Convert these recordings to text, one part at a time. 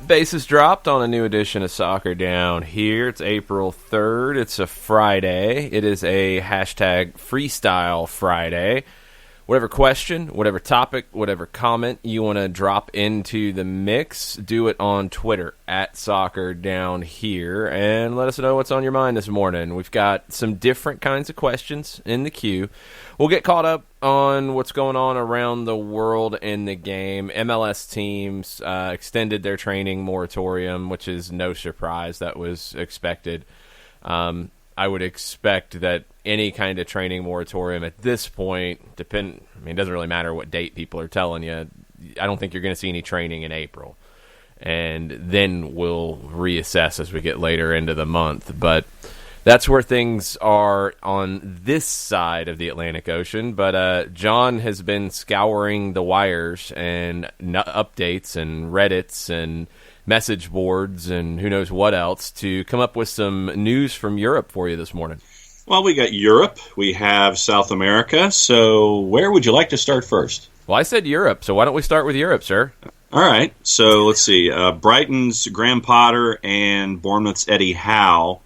Bases dropped on a new edition of Soccer Down Here. It's April 3rd. It's a Friday. It is a hashtag Freestyle Friday. Whatever question, whatever topic, whatever comment you want to drop into the mix, do it on Twitter at Soccer Down Here, and let us know what's on your mind this morning. We've got some different kinds of questions in the queue. We'll get caught up on what's going on around the world in the game. MLS teams extended their training moratorium, which is no surprise. That was expected. I would expect that any kind of training moratorium at this point, it doesn't really matter what date people are telling you. I don't think you're going to see any training in April. And then we'll reassess as we get later into the month. But that's where things are on this side of the Atlantic Ocean. But John has been scouring the wires and updates and Reddits and message boards and who knows what else to come up with some news from Europe for you this morning. Well, we got Europe. We have South America. So where would you like to start first? Well, I said Europe, so why don't we start with Europe, sir? All right. So let's see. Brighton's Graham Potter and Bournemouth's Eddie Howe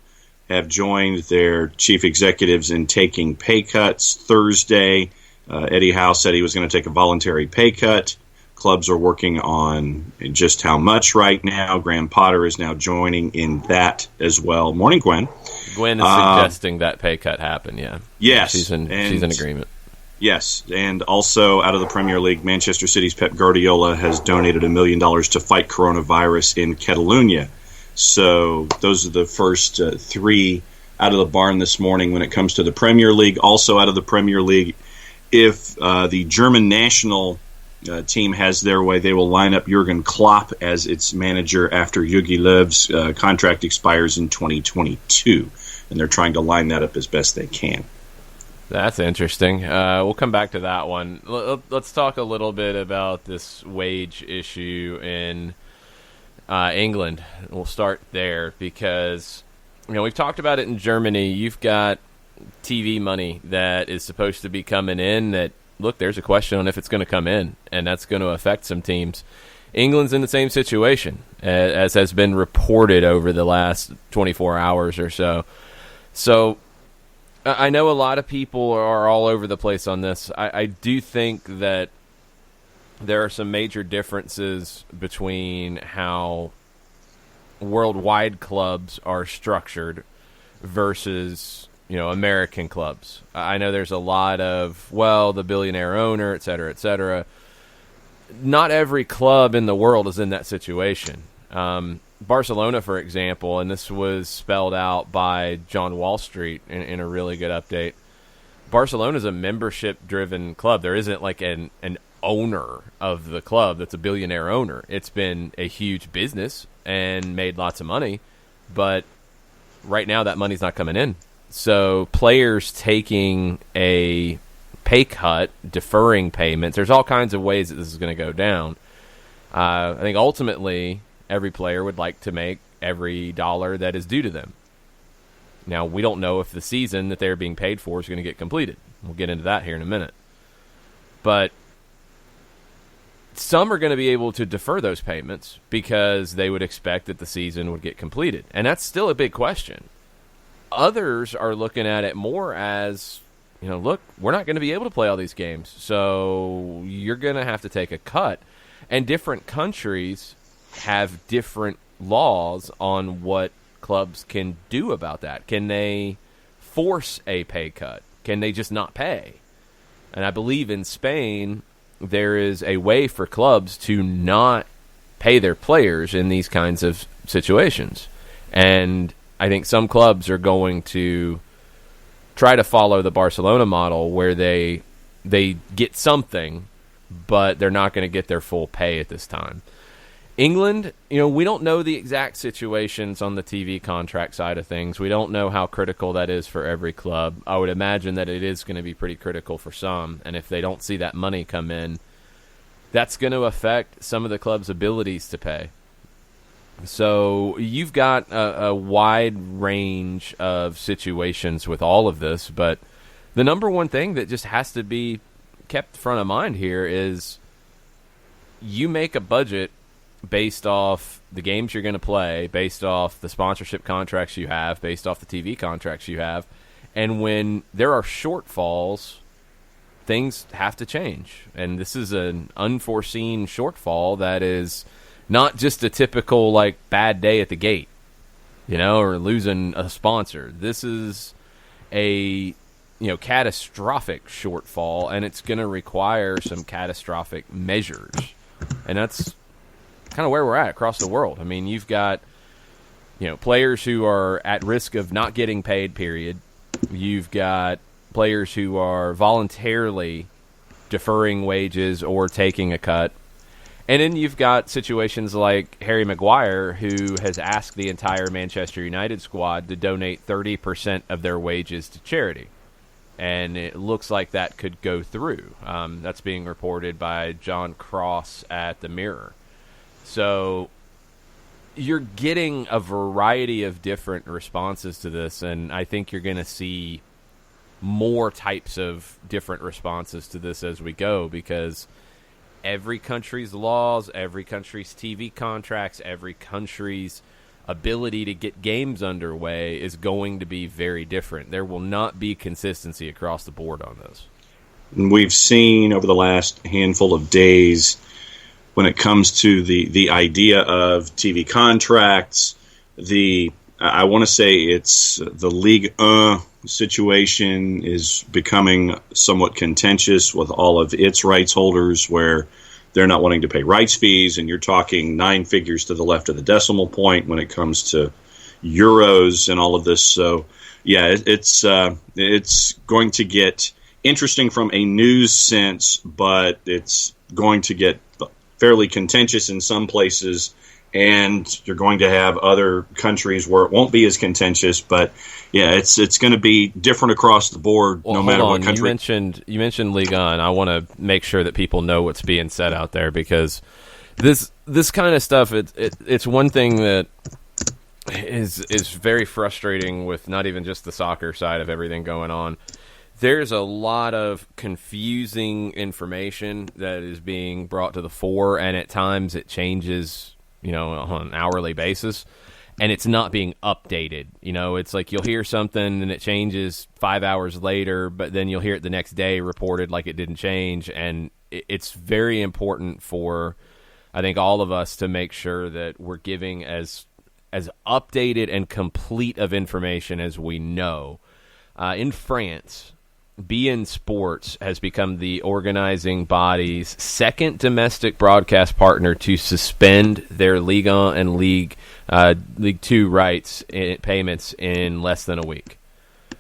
have joined their chief executives in taking pay cuts Thursday. Eddie Howe said he was going to take a voluntary pay cut. Clubs are working on just how much right now. Graham Potter is now joining in that as well. Morning, Gwen. Gwen is suggesting that pay cut happen, yeah. Yes. She's in agreement. Yes, and also out of the Premier League, Manchester City's Pep Guardiola has donated $1 million to fight coronavirus in Catalonia. So those are the first three out of the barn this morning when it comes to the Premier League. Also out of the Premier League, if the German national team has their way, they will line up Jurgen Klopp as its manager after Jogi Löw's contract expires in 2022. And they're trying to line that up as best they can. That's interesting. We'll come back to that one. Let's talk a little bit about this wage issue in England. We'll start there because we've talked about it in Germany. You've got TV money that is supposed to be coming in that, look, there's a question on if it's going to come in, and that's going to affect some teams. England's in the same situation, as has been reported over the last 24 hours or so. So I know a lot of people are all over the place on this. I do think that there are some major differences between how worldwide clubs are structured versus American clubs. I know there's a lot of, the billionaire owner, et cetera, et cetera. Not every club in the world is in that situation. Barcelona, for example, and this was spelled out by John Wall Street in a really good update. Barcelona is a membership-driven club. There isn't like an owner of the club that's a billionaire owner. It's been a huge business and made lots of money, but right now that money's not coming in. So players taking a pay cut, deferring payments, there's all kinds of ways that this is going to go down. I think ultimately every player would like to make every dollar that is due to them. Now, we don't know if the season that they're being paid for is going to get completed. We'll get into that here in a minute. But some are going to be able to defer those payments because they would expect that the season would get completed. And that's still a big question. Others are looking at it more as, look, we're not going to be able to play all these games, so you're going to have to take a cut. And different countries have different laws on what clubs can do about that. Can they force a pay cut? Can they just not pay? And I believe in Spain, there is a way for clubs to not pay their players in these kinds of situations. And I think some clubs are going to try to follow the Barcelona model where they get something, but they're not going to get their full pay at this time. England, we don't know the exact situations on the TV contract side of things. We don't know how critical that is for every club. I would imagine that it is going to be pretty critical for some, and if they don't see that money come in, that's going to affect some of the club's abilities to pay. So you've got a wide range of situations with all of this, but the number one thing that just has to be kept front of mind here is you make a budget based off the games you're going to play, based off the sponsorship contracts you have, based off the TV contracts you have. And when there are shortfalls, things have to change. And this is an unforeseen shortfall that is not just a typical, like, bad day at the gate, or losing a sponsor. This is a, catastrophic shortfall, and it's going to require some catastrophic measures. And that's kind of where we're at across the world. I mean, you've got, players who are at risk of not getting paid, period. You've got players who are voluntarily deferring wages or taking a cut. And then you've got situations like Harry Maguire, who has asked the entire Manchester United squad to donate 30% of their wages to charity. And it looks like that could go through. That's being reported by John Cross at the Mirror. So you're getting a variety of different responses to this, and I think you're going to see more types of different responses to this as we go, because every country's laws, every country's TV contracts, every country's ability to get games underway is going to be very different. There will not be consistency across the board on this. We've seen over the last handful of days, when it comes to the idea of TV contracts, I want to say it's the Ligue 1 situation is becoming somewhat contentious with all of its rights holders, where they're not wanting to pay rights fees, and you're talking 9 figures to the left of the decimal point when it comes to euros and all of this. So, yeah, it's going to get interesting from a news sense, but it's going to get fairly contentious in some places, and you're going to have other countries where it won't be as contentious. But yeah, it's going to be different across the board, no matter what country. You mentioned Ligue 1. I want to make sure that people know what's being said out there, because this kind of stuff, it's one thing that is very frustrating with not even just the soccer side of everything going on. There's a lot of confusing information that is being brought to the fore, and at times it changes, on an hourly basis, and it's not being updated. It's like you'll hear something and it changes 5 hours later, but then you'll hear it the next day reported like it didn't change, and it's very important for, I think, all of us to make sure that we're giving as updated and complete of information as we know. In France, beIN Sports has become the organizing body's second domestic broadcast partner to suspend their Ligue 1 and League 2 rights payments in less than a week.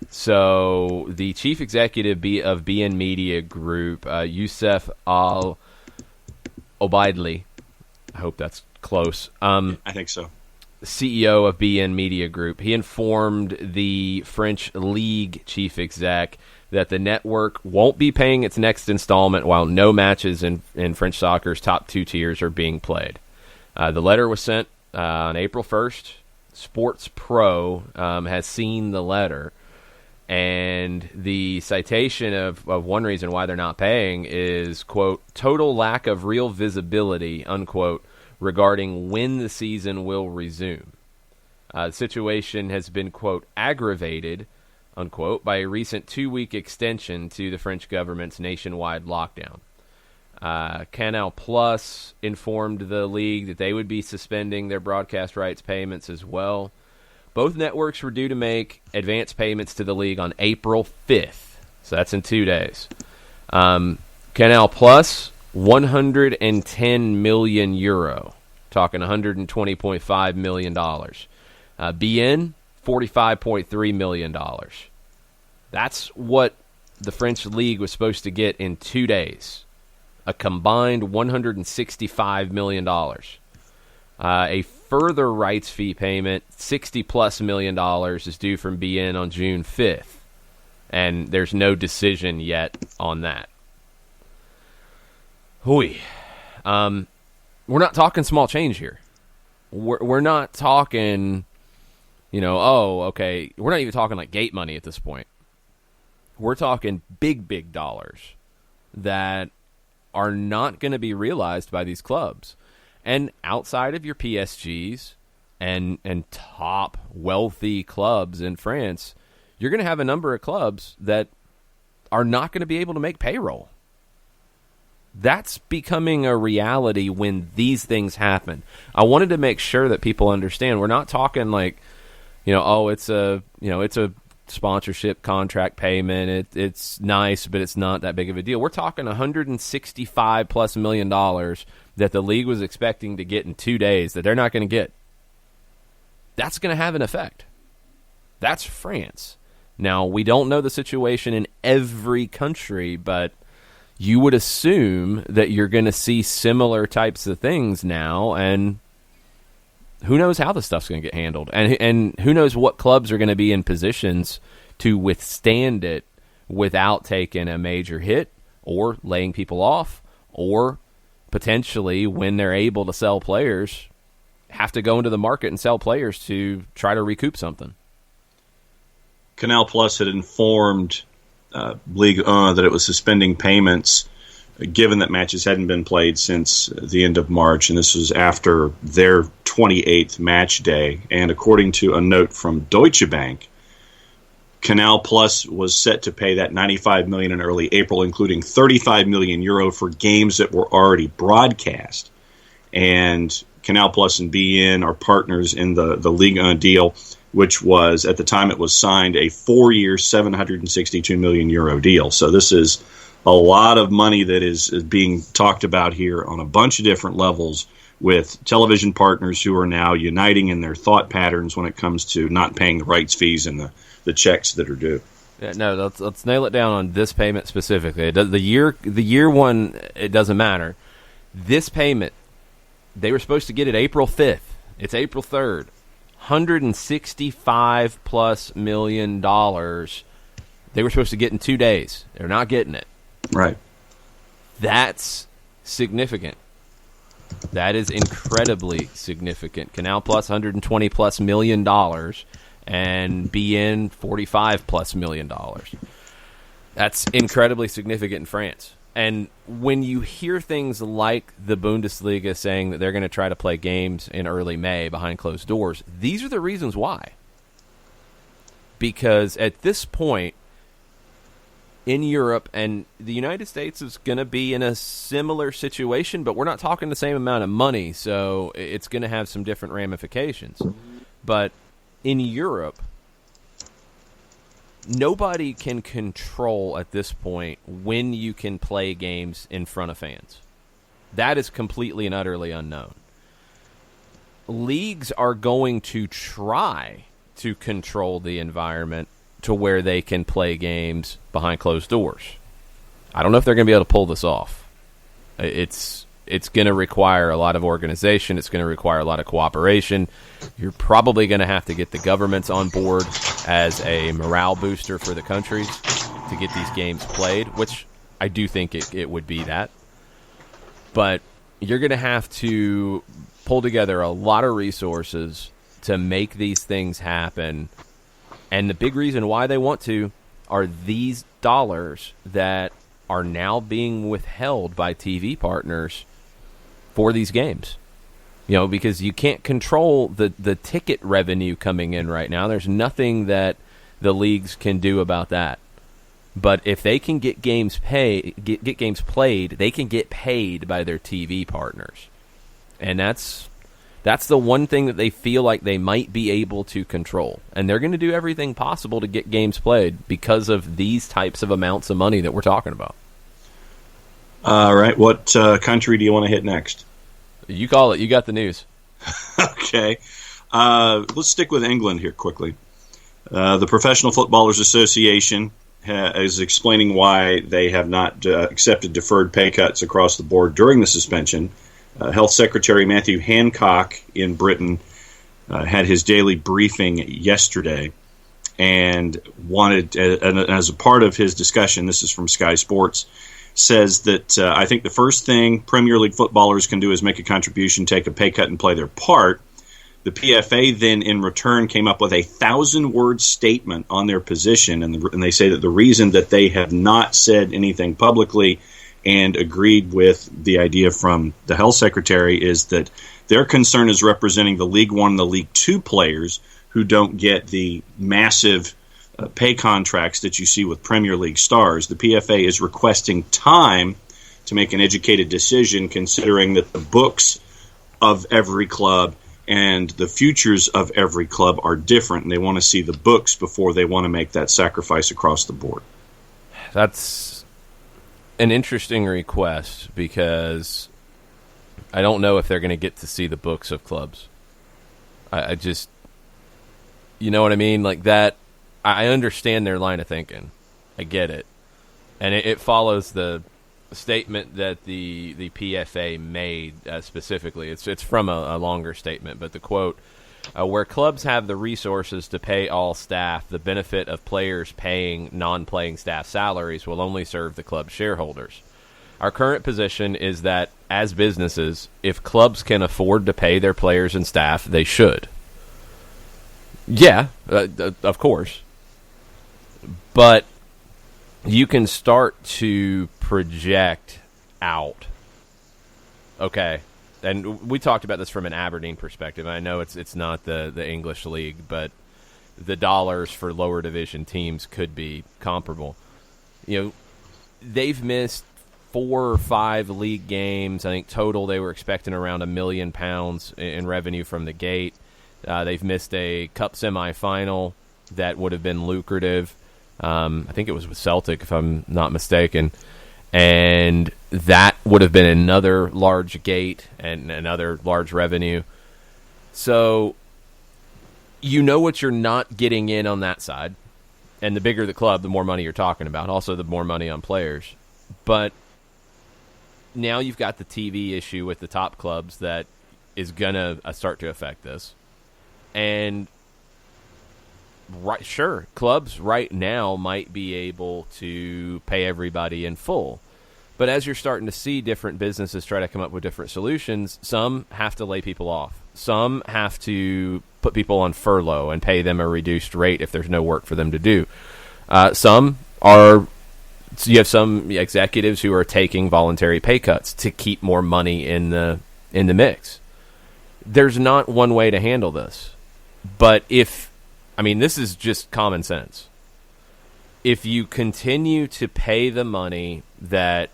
So the chief executive of beIN Media Group, Youssef Al-Obaidli, I hope that's close. I think so. CEO of beIN Media Group, he informed the French League chief exec that the network won't be paying its next installment while no matches in French soccer's top 2 tiers are being played. The letter was sent on April 1st. Sports Pro has seen the letter, and the citation of one reason why they're not paying is, quote, total lack of real visibility, unquote, regarding when the season will resume. The situation has been, quote, aggravated, unquote, by a recent 2-week extension to the French government's nationwide lockdown. Canal Plus informed the league that they would be suspending their broadcast rights payments as well. Both networks were due to make advance payments to the league on April 5th, so that's in 2 days. Canal Plus, 110 million euro, talking $120.5 million. beIN, $45.3 million. That's what the French league was supposed to get in 2 days. A combined $165 million. A further rights fee payment, $60+ million, is due from beIN on June 5th. And there's no decision yet on that. Hooey. We're not talking small change here. We're not talking, okay. We're not even talking like gate money at this point. We're talking big dollars that are not going to be realized by these clubs. And outside of your PSGs and top wealthy clubs in France, you're going to have a number of clubs that are not going to be able to make payroll. That's becoming a reality when these things happen. I wanted to make sure that people understand. We're not talking like, it's a sponsorship contract payment. It's nice, but it's not that big of a deal. We're talking $165+ million that the league was expecting to get in 2 days that they're not going to get. That's going to have an effect. That's France. Now, we don't know the situation in every country, but you would assume that you're going to see similar types of things now, and who knows how the stuff's going to get handled. And who knows what clubs are going to be in positions to withstand it without taking a major hit or laying people off, or potentially, when they're able to sell players, have to go into the market and sell players to try to recoup something. Canal Plus had informed Ligue 1 that it was suspending payments given that matches hadn't been played since the end of March, and this was after their 28th match day. And according to a note from Deutsche Bank, Canal Plus was set to pay that $95 million in early April, including €35 million for games that were already broadcast. And Canal Plus and beIN are partners in the Ligue 1 deal, which was, at the time it was signed, a 4-year, €762 million deal. So this is a lot of money that is being talked about here on a bunch of different levels, with television partners who are now uniting in their thought patterns when it comes to not paying the rights fees and the checks that are due. Yeah, no, let's nail it down on this payment specifically. The year one, it doesn't matter. This payment, they were supposed to get it April 5th. It's April 3rd. $165+ million they were supposed to get in 2 days. They're not getting it. Right. That's significant. That is incredibly significant. Canal Plus, $120+ million, and beIN, $45+ million. That's incredibly significant in France. And when you hear things like the Bundesliga saying that they're going to try to play games in early May behind closed doors, these are the reasons why. Because at this point, in Europe, and the United States is going to be in a similar situation, but we're not talking the same amount of money, so it's going to have some different ramifications. But in Europe, nobody can control at this point when you can play games in front of fans. That is completely and utterly unknown. Leagues are going to try to control the environment to where they can play games behind closed doors. I don't know if they're going to be able to pull this off. It's going to require a lot of organization. It's going to require a lot of cooperation. You're probably going to have to get the governments on board as a morale booster for the countries to get these games played, which I do think it would be that. But you're going to have to pull together a lot of resources to make these things happen. And the big reason why they want to are these dollars that are now being withheld by TV partners for these games. Because you can't control the ticket revenue coming in right now. There's nothing that the leagues can do about that. But if they can get games played, they can get paid by their TV partners. And that's the one thing that they feel like they might be able to control. And they're going to do everything possible to get games played because of these types of amounts of money that we're talking about. All right. What country do you want to hit next? You call it. You got the news. Okay. Let's stick with England here quickly. The Professional Footballers Association is explaining why they have not accepted deferred pay cuts across the board during the suspension. Health Secretary Matthew Hancock in Britain had his daily briefing yesterday and wanted, as a part of his discussion, this is from Sky Sports, says that I think the first thing Premier League footballers can do is make a contribution, take a pay cut, and play their part. The PFA then, in return, came up with a 1,000-word statement on their position, and they say that the reason that they have not said anything publicly and agreed with the idea from the health secretary is that their concern is representing the League One and the League Two players who don't get the massive pay contracts that you see with Premier League stars. The PFA is requesting time to make an educated decision, considering that the books of every club and the futures of every club are different, and they want to see the books before they want to make that sacrifice across the board. That's an interesting request, because I don't know if they're going to get to see the books of clubs. I just, you know what I mean? Like that, I understand their line of thinking. I get it. And it follows the statement that the PFA made specifically. It's from a longer statement, but the quote, where clubs have the resources to pay all staff, the benefit of players paying non-playing staff salaries will only serve the club shareholders. Our current position is that, as businesses, if clubs can afford to pay their players and staff, they should. Yeah, of course. But you can start to project out. Okay. And we talked about this from an Aberdeen perspective. I know it's not the English league, but the dollars for lower division teams could be comparable. You know, they've missed 4 or 5 league games. I think total they were expecting around £1 million in revenue from the gate. They've missed a cup semifinal that would have been lucrative. I think it was with Celtic, if I'm not mistaken. And that would have been another large gate and another large revenue. So you know what you're not getting in on that side. And the bigger the club, the more money you're talking about. Also, the more money on players. But now you've got the TV issue with the top clubs that is going to start to affect this. And right, sure, clubs right now might be able to pay everybody in full. But as you're starting to see different businesses try to come up with different solutions, some have to lay people off. Some have to put people on furlough and pay them a reduced rate if there's no work for them to do. You have some executives who are taking voluntary pay cuts to keep more money in the mix. There's not one way to handle this. But this is just common sense. If you continue to pay the money that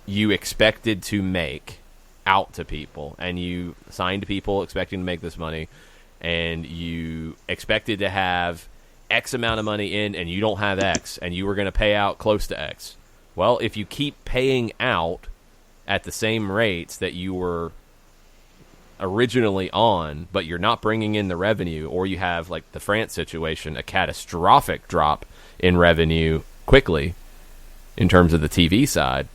you expected to make out to people, and you signed people expecting to make this money, and you expected to have X amount of money in, and you don't have X, and you were going to pay out close to X. Well, if you keep paying out at the same rates that you were originally on, but you're not bringing in the revenue, or you have, like the France situation, a catastrophic drop in revenue quickly in terms of the TV side.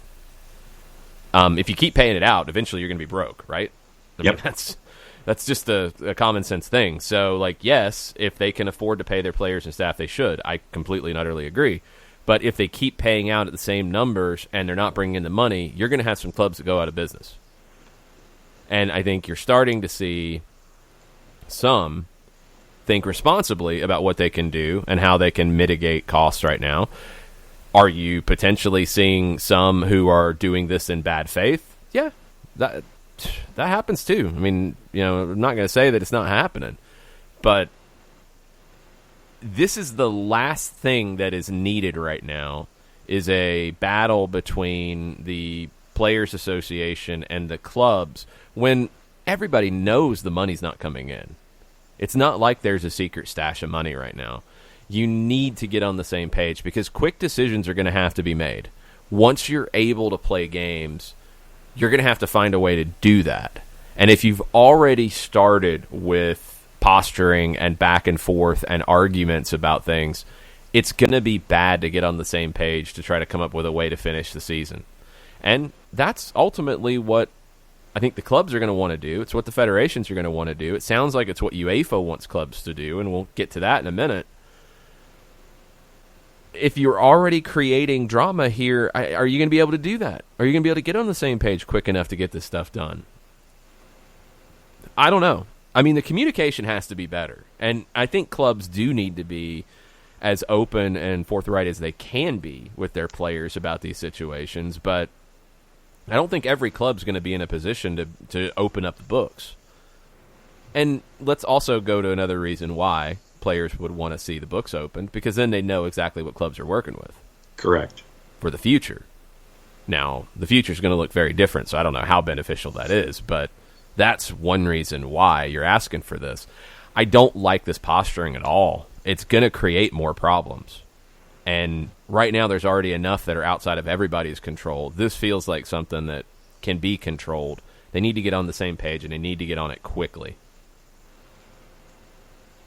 If you keep paying it out, eventually you're going to be broke, right? I mean, that's just a common sense thing. So, like, yes, if they can afford to pay their players and staff, they should. I completely and utterly agree. But if they keep paying out at the same numbers and they're not bringing in the money, you're going to have some clubs that go out of business. And I think you're starting to see some think responsibly about what they can do and how they can mitigate costs right now. Are you potentially seeing some who are doing this in bad faith? Yeah, that happens too. I mean, I'm not going to say that it's not happening, but this is the last thing that is needed right now, is a battle between the Players Association and the clubs when everybody knows the money's not coming in. It's not like there's a secret stash of money right now. You need to get on the same page, because quick decisions are going to have to be made. Once you're able to play games, you're going to have to find a way to do that. And if you've already started with posturing and back and forth and arguments about things, it's going to be bad to get on the same page to try to come up with a way to finish the season. And that's ultimately what I think the clubs are going to want to do. It's what the federations are going to want to do. It sounds like it's what UEFA wants clubs to do, and we'll get to that in a minute. If you're already creating drama here, are you going to be able to do that? Are you going to be able to get on the same page quick enough to get this stuff done? I don't know. I mean, the communication has to be better. And I think clubs do need to be as open and forthright as they can be with their players about these situations, but I don't think every club's going to be in a position to open up the books. And let's also go to another reason why players would want to see the books opened, because then they know exactly what clubs are working with. Correct. For the future. Now, the future is going to look very different, so I don't know how beneficial that is, but that's one reason why you're asking for this. I don't like this posturing at all. It's going to create more problems. And right now there's already enough that are outside of everybody's control. This feels like something that can be controlled. They need to get on the same page, and they need to get on it quickly.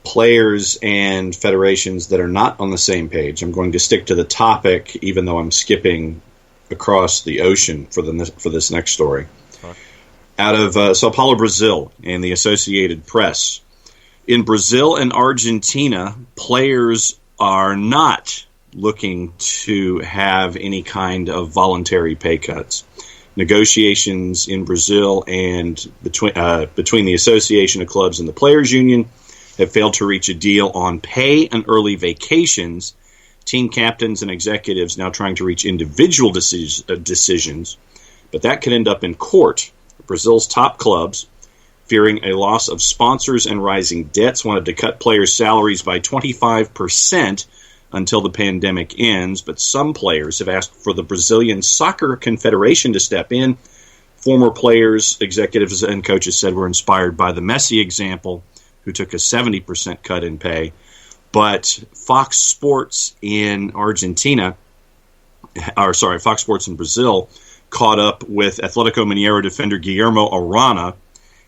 Players and federations that are not on the same page. I'm going to stick to the topic, even though I'm skipping across the ocean for this next story. Huh. Out of Sao Paulo, Brazil, and the Associated Press. In Brazil and Argentina, players are not looking to have any kind of voluntary pay cuts. Negotiations in Brazil and between the Association of Clubs and the Players Union have failed to reach a deal on pay and early vacations. Team captains and executives now trying to reach individual decisions, but that could end up in court. Brazil's top clubs, fearing a loss of sponsors and rising debts, wanted to cut players' salaries by 25% until the pandemic ends, but some players have asked for the Brazilian Soccer Confederation to step in. Former players, executives, and coaches said were inspired by the Messi example, who took a 70% cut in pay. But Fox Sports in Fox Sports in Brazil caught up with Atletico Mineiro defender Guillermo Arana,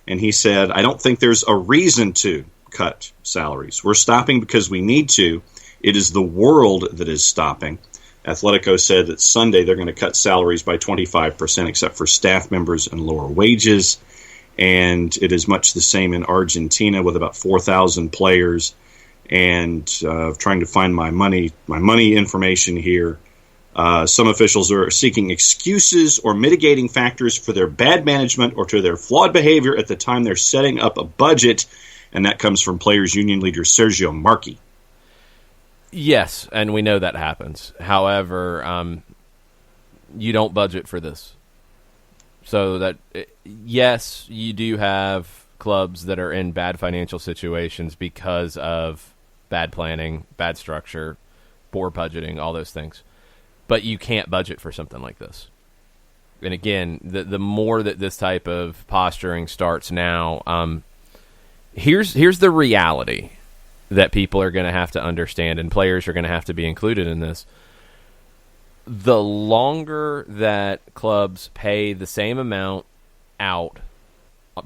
and he said, "I don't think there's a reason to cut salaries. We're stopping because we need to. It is the world that is stopping." Atletico said that Sunday they're going to cut salaries by 25%, except for staff members and lower wages. And it is much the same in Argentina with about 4,000 players. And trying to find my money information here. Some officials are seeking excuses or mitigating factors for their bad management or to their flawed behavior at the time they're setting up a budget. And that comes from Players Union leader Sergio Marchi. Yes, and we know that happens. However, you don't budget for this. So that, yes, you do have clubs that are in bad financial situations because of bad planning, bad structure, poor budgeting, all those things. But you can't budget for something like this. And again, the more that this type of posturing starts now, here's the reality that people are going to have to understand, and players are going to have to be included in this. The longer that clubs pay the same amount out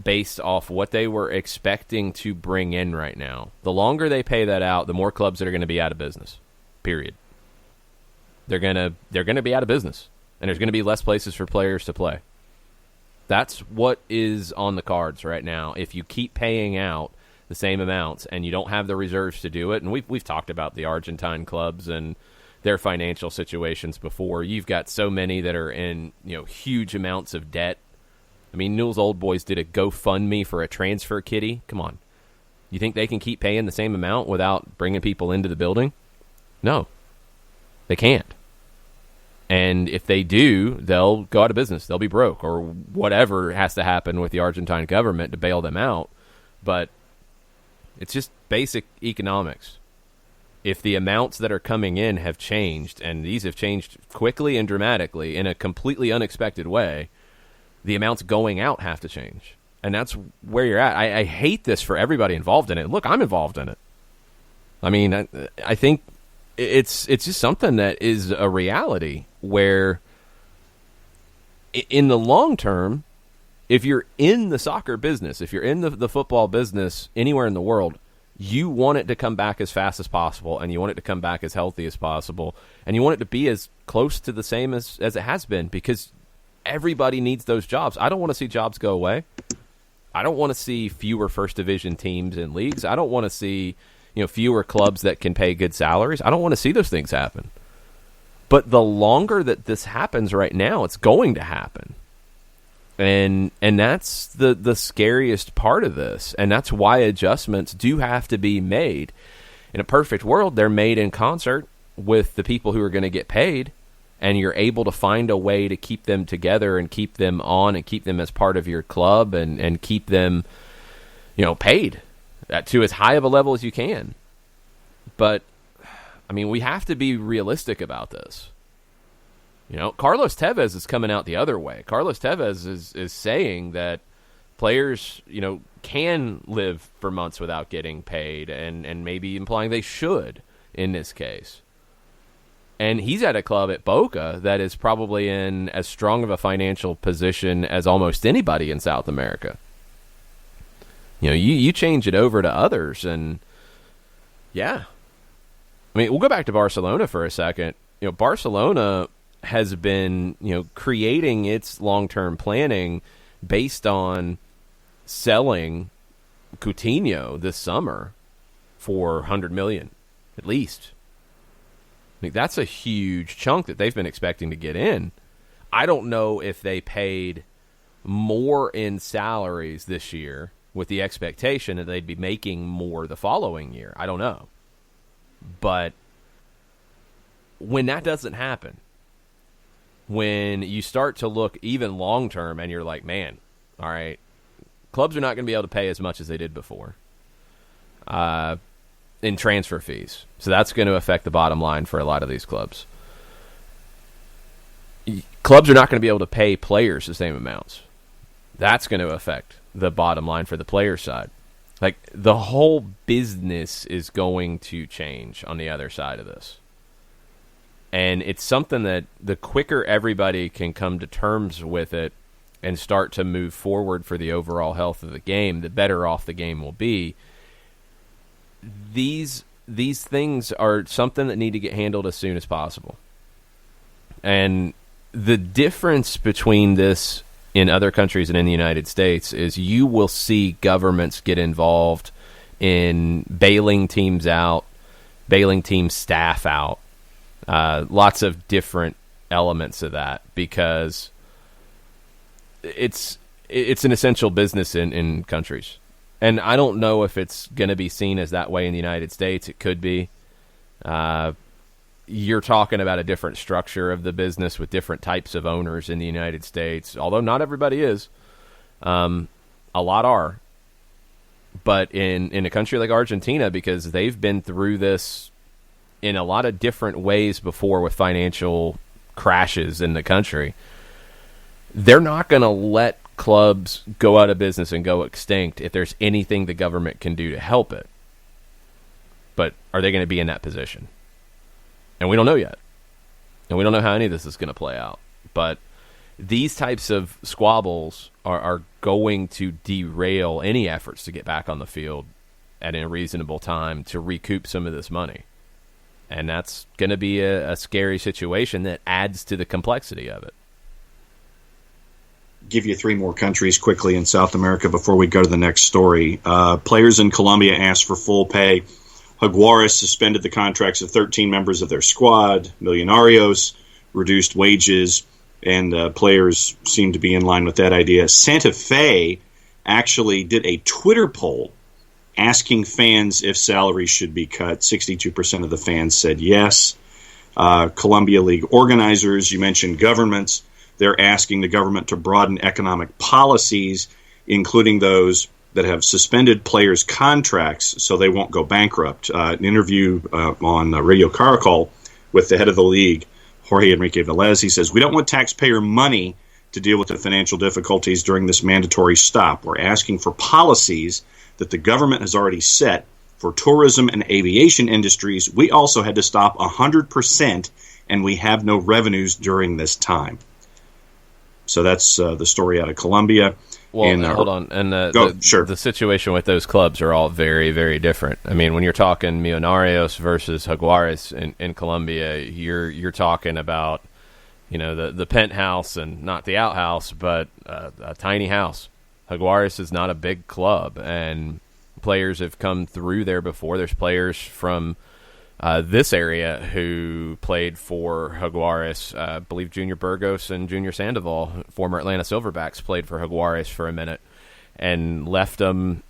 based off what they were expecting to bring in right now, the longer they pay that out, the more clubs that are going to be out of business. Period. They're going to be out of business, and there's going to be less places for players to play. That's what is on the cards right now. If you keep paying out the same amounts and you don't have the reserves to do it, and we've talked about the Argentine clubs and their financial situations before. You've got so many that are in huge amounts of debt. I mean, Newell's Old Boys did a GoFundMe for a transfer kitty. Come on. You think they can keep paying the same amount without bringing people into the building? No. They can't. And if they do, they'll go out of business. They'll be broke or whatever has to happen with the Argentine government to bail them out. But it's just basic economics. If the amounts that are coming in have changed, and these have changed quickly and dramatically in a completely unexpected way, the amounts going out have to change. And that's where you're at. I hate this for everybody involved in it. Look, I'm involved in it. I mean, I think it's just something that is a reality where in the long term, if you're in the soccer business, if you're in the football business anywhere in the world, you want it to come back as fast as possible, and you want it to come back as healthy as possible, and you want it to be as close to the same as it has been, because everybody needs those jobs. I don't want to see jobs go away. I don't want to see fewer first division teams in leagues. I don't want to see fewer clubs that can pay good salaries. I don't want to see those things happen. But the longer that this happens right now, it's going to happen. And that's the scariest part of this. And that's why adjustments do have to be made. in a perfect world, they're made in concert with the people who are going to get paid, and you're able to find a way to keep them together and keep them on and keep them as part of your club and keep them, paid to as high of a level as you can. But, I mean, we have to be realistic about this. Carlos Tevez is coming out the other way. Carlos Tevez is saying that players, can live for months without getting paid and maybe implying they should in this case. And he's at a club at Boca that is probably in as strong of a financial position as almost anybody in South America. You change it over to others, and yeah. I mean, we'll go back to Barcelona for a second. Barcelona has been, creating its long-term planning based on selling Coutinho this summer for $100 million, at least. I think that's a huge chunk that they've been expecting to get in. I don't know if they paid more in salaries this year with the expectation that they'd be making more the following year. I don't know. But when that doesn't happen, when you start to look even long-term and you're like, man, all right, clubs are not going to be able to pay as much as they did before. In transfer fees. So that's going to affect the bottom line for a lot of these clubs. Clubs are not going to be able to pay players the same amounts. That's going to affect the bottom line for the player side. Like, the whole business is going to change on the other side of this. And it's something that the quicker everybody can come to terms with it and start to move forward for the overall health of the game, the better off the game will be. These things are something that need to get handled as soon as possible. And the difference between this in other countries and in the United States is you will see governments get involved in bailing teams out, bailing team staff out, lots of different elements of that, because it's an essential business in countries. And I don't know if it's going to be seen as that way in the United States. It could be. You're talking about a different structure of the business with different types of owners in the United States, although not everybody is. A lot are. But in a country like Argentina, because they've been through this in a lot of different ways before with financial crashes in the country, they're not going to let clubs go out of business and go extinct if there's anything the government can do to help it. But are they going to be in that position? And we don't know yet. And we don't know how any of this is going to play out. But these types of squabbles are going to derail any efforts to get back on the field at a reasonable time to recoup some of this money. And that's going to be a scary situation that adds to the complexity of it. Give you three more countries quickly in South America before we go to the next story. Players in Colombia asked for full pay. Jaguares suspended the contracts of 13 members of their squad. Millonarios reduced wages, and players seem to be in line with that idea. Santa Fe actually did a Twitter poll asking fans if salaries should be cut. 62% of the fans said yes. Colombia League organizers, you mentioned governments. They're asking the government to broaden economic policies, including those that have suspended players' contracts so they won't go bankrupt. An interview on Radio Caracol with the head of the league, Jorge Enrique Velez, he says, "We don't want taxpayer money to deal with the financial difficulties during this mandatory stop. We're asking for policies that the government has already set for tourism and aviation industries. We also had to stop 100%, and we have no revenues during this time." So that's the story out of Colombia. Well, hold on. And sure. The situation with those clubs are all very, very different. I mean, when you're talking Millonarios versus Jaguares in Colombia, you're talking about, the penthouse and not the outhouse, but a tiny house. Jaguares is not a big club, and players have come through there before. There's players from this area who played for Jaguares. I believe Junior Burgos and Junior Sandoval, former Atlanta Silverbacks, played for Jaguares for a minute and left them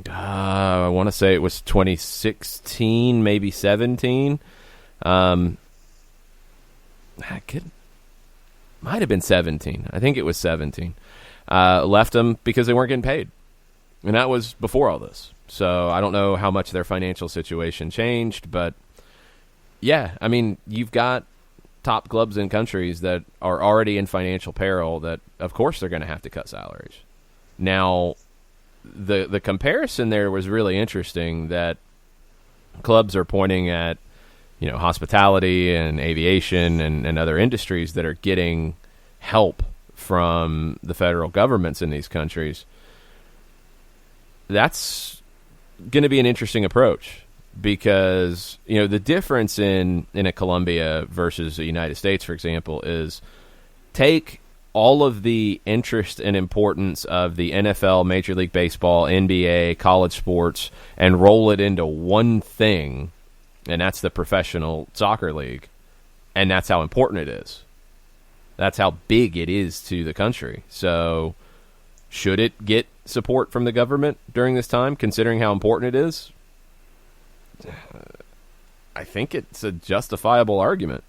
I want to say it was 2016, maybe 17. Might have been 17. I think it was 17. Left them because they weren't getting paid. And that was before all this. So I don't know how much their financial situation changed, but yeah, I mean, you've got top clubs in countries that are already in financial peril that, of course, they're going to have to cut salaries. Now, the comparison there was really interesting that clubs are pointing at, hospitality and aviation and other industries that are getting help from the federal governments in these countries. That's going to be an interesting approach because, the difference in a Colombia versus the United States, for example, is take all of the interest and importance of the NFL, Major League Baseball, NBA, college sports, and roll it into one thing, and that's the professional soccer league, and that's how important it is. That's how big it is to the country. So should it get support from the government during this time, considering how important it is? I think it's a justifiable argument.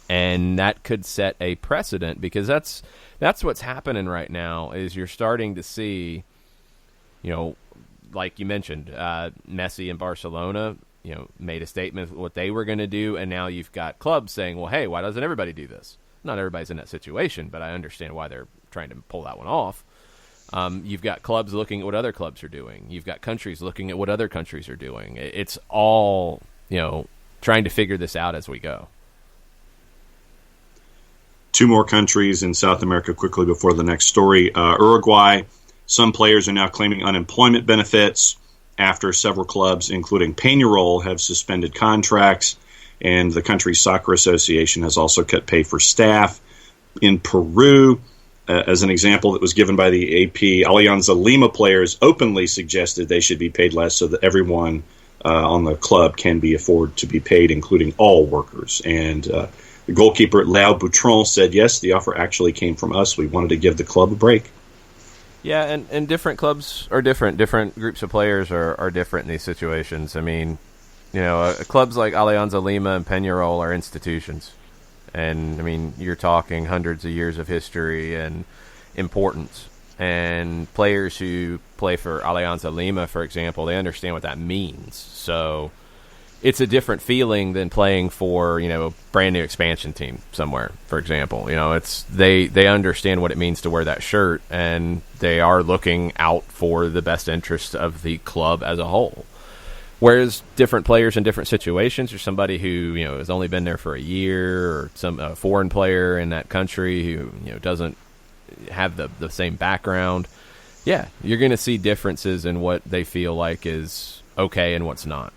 And that could set a precedent because that's what's happening right now is you're starting to see, like you mentioned, Messi in Barcelona, made a statement of what they were going to do, and now you've got clubs saying, well, hey, why doesn't everybody do this? Not everybody's in that situation, but I understand why they're trying to pull that one off. You've got clubs looking at what other clubs are doing. You've got countries looking at what other countries are doing. It's all, trying to figure this out as we go. Two more countries in South America quickly before the next story. Uruguay, some players are now claiming unemployment benefits after several clubs, including Peñarol, have suspended contracts, and the country's soccer association has also cut pay for staff. In Peru, as an example that was given by the AP, Alianza Lima players openly suggested they should be paid less so that everyone on the club can be afforded to be paid, including all workers. And the goalkeeper, Léo Boutron, said, yes, the offer actually came from us. We wanted to give the club a break. Yeah, and different clubs are different. Different groups of players are different in these situations. I mean, clubs like Alianza Lima and Peñarol are institutions. And, I mean, you're talking hundreds of years of history and importance. And players who play for Alianza Lima, for example, they understand what that means. So it's a different feeling than playing for, a brand new expansion team somewhere, for example. It's they understand what it means to wear that shirt, and they are looking out for the best interest of the club as a whole. Whereas different players in different situations, or somebody who has only been there for a year, or some foreign player in that country who doesn't have the same background, yeah, you're going to see differences in what they feel like is okay and what's not.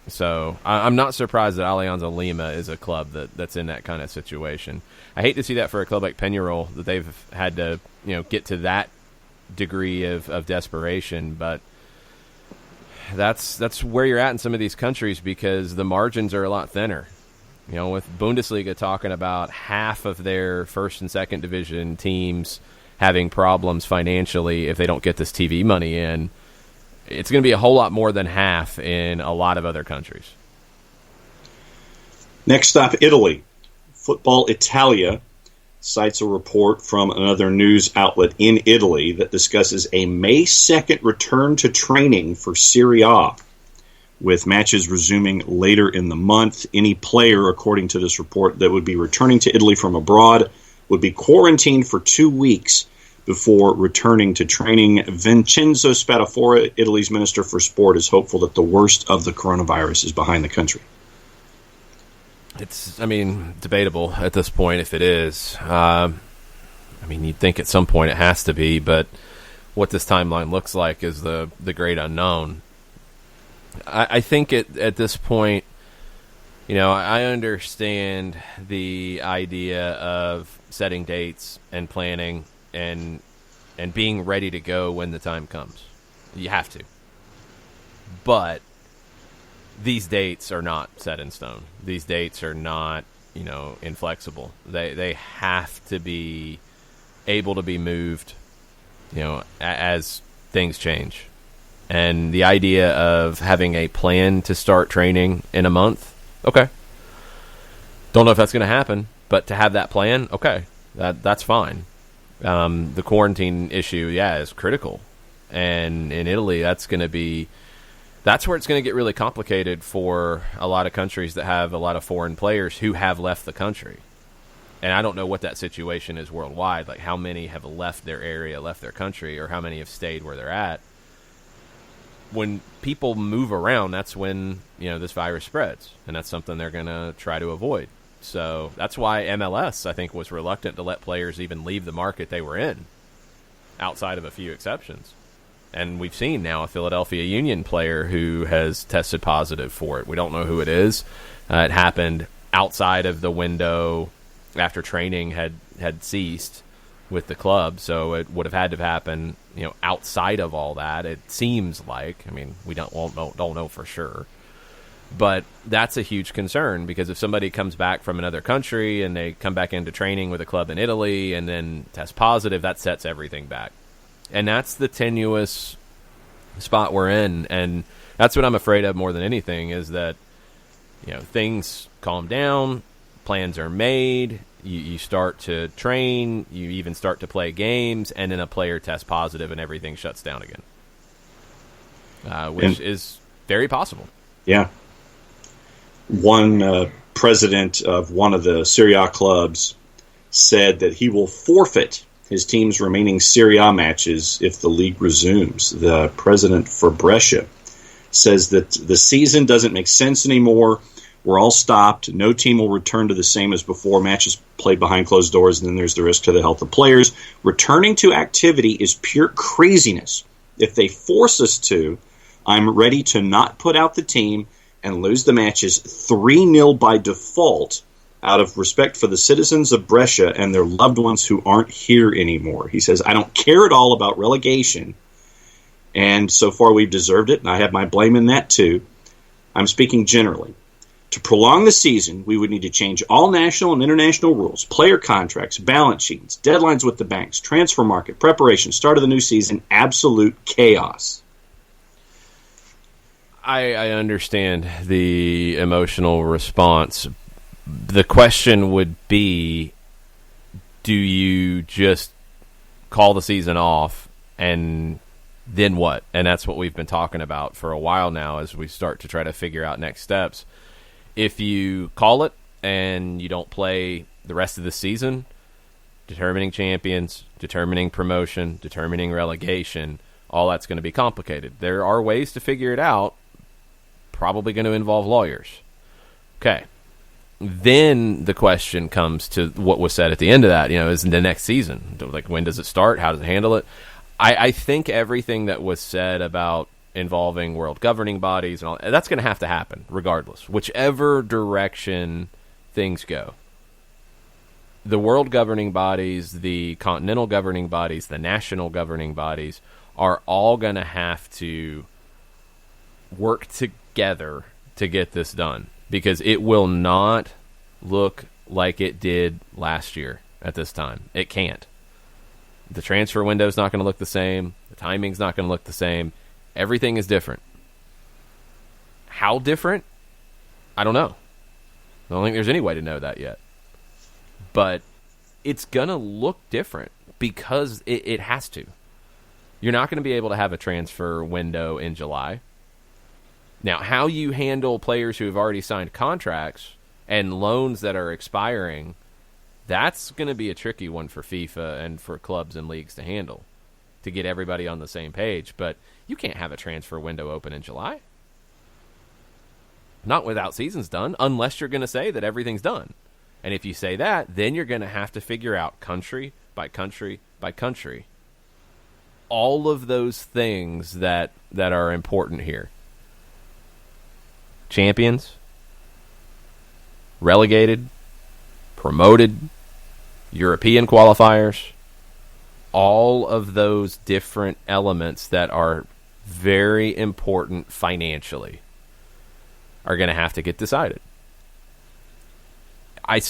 So I'm not surprised that Alianza Lima is a club that's in that kind of situation. I hate to see that for a club like Peñarol, that they've had to get to that degree of desperation, but that's where you're at in some of these countries because the margins are a lot thinner. With Bundesliga talking about half of their first and second division teams having problems financially if they don't get this TV money in, it's going to be a whole lot more than half in a lot of other countries. Next stop, Italy. Football Italia cites a report from another news outlet in Italy that discusses a May 2nd return to training for Serie A, with matches resuming later in the month. Any player, according to this report, that would be returning to Italy from abroad would be quarantined for 2 weeks before returning to training. Vincenzo Spadafora, Italy's Minister for Sport, is hopeful that the worst of the coronavirus is behind the country. It's, debatable at this point if it is. You'd think at some point it has to be, but what this timeline looks like is the great unknown. I think at this point, I understand the idea of setting dates and planning and being ready to go when the time comes. You have to. But these dates are not set in stone. These dates are not, inflexible. They have to be able to be moved, as things change. And the idea of having a plan to start training in a month, okay. Don't know if that's going to happen, but to have that plan, okay, that's fine. The quarantine issue, is critical. And in Italy, that's where it's going to get really complicated for a lot of countries that have a lot of foreign players who have left the country. And I don't know what that situation is worldwide, like how many have left their area, left their country, or how many have stayed where they're at. When people move around, that's when this virus spreads, and that's something they're going to try to avoid. So that's why MLS, I think, was reluctant to let players even leave the market they were in, outside of a few exceptions. And we've seen now a Philadelphia Union player who has tested positive for it. We don't know who it is. It happened outside of the window after training had ceased with the club, so it would have had to happen, outside of all that. It seems like. I mean, we don't know for sure, but that's a huge concern, because if somebody comes back from another country and they come back into training with a club in Italy and then test positive, that sets everything back, and that's the tenuous spot we're in. And that's what I'm afraid of more than anything, is that things calm down, plans are made. You start to train, you even start to play games, and then a player tests positive and everything shuts down again, which is very possible. Yeah. One president of one of the Serie A clubs said that he will forfeit his team's remaining Serie A matches if the league resumes. The president for Brescia says that the season doesn't make sense anymore. We're all stopped. No team will return to the same as before. Matches played behind closed doors, and then there's the risk to the health of players. Returning to activity is pure craziness. If they force us to, I'm ready to not put out the team and lose the matches 3-0 by default out of respect for the citizens of Brescia and their loved ones who aren't here anymore. He says, I don't care at all about relegation, and so far we've deserved it, and I have my blame in that too. I'm speaking generally. To prolong the season, we would need to change all national and international rules, player contracts, balance sheets, deadlines with the banks, transfer market, preparation, start of the new season, absolute chaos. I understand the emotional response. The question would be, do you just call the season off and then what? And that's what we've been talking about for a while now as we start to try to figure out next steps. If you call it and you don't play the rest of the season, determining champions, determining promotion, determining relegation, all that's going to be complicated. There are ways to figure it out, probably going to involve lawyers. Okay. Then the question comes to what was said at the end of that, is the next season. Like, when does it start? How does it handle it? I think everything that was said about involving world governing bodies and all that's going to have to happen regardless, whichever direction things go. The world governing bodies, the continental governing bodies, the national governing bodies are all going to have to work together to get this done, because it will not look like it did last year at this time. It can't. The transfer window is not going to look the same. The timing's not going to look the same. Everything is different. How different? I don't know. I don't think there's any way to know that yet. But it's going to look different because it has to. You're not going to be able to have a transfer window in July. Now, how you handle players who have already signed contracts and loans that are expiring, that's going to be a tricky one for FIFA and for clubs and leagues to handle, to get everybody on the same page. But you can't have a transfer window open in July. Not without seasons done, unless you're going to say that everything's done. And if you say that, then you're going to have to figure out country by country by country all of those things that are important here. Champions, relegated, promoted, European qualifiers, all of those different elements that are very important financially are going to have to get decided. I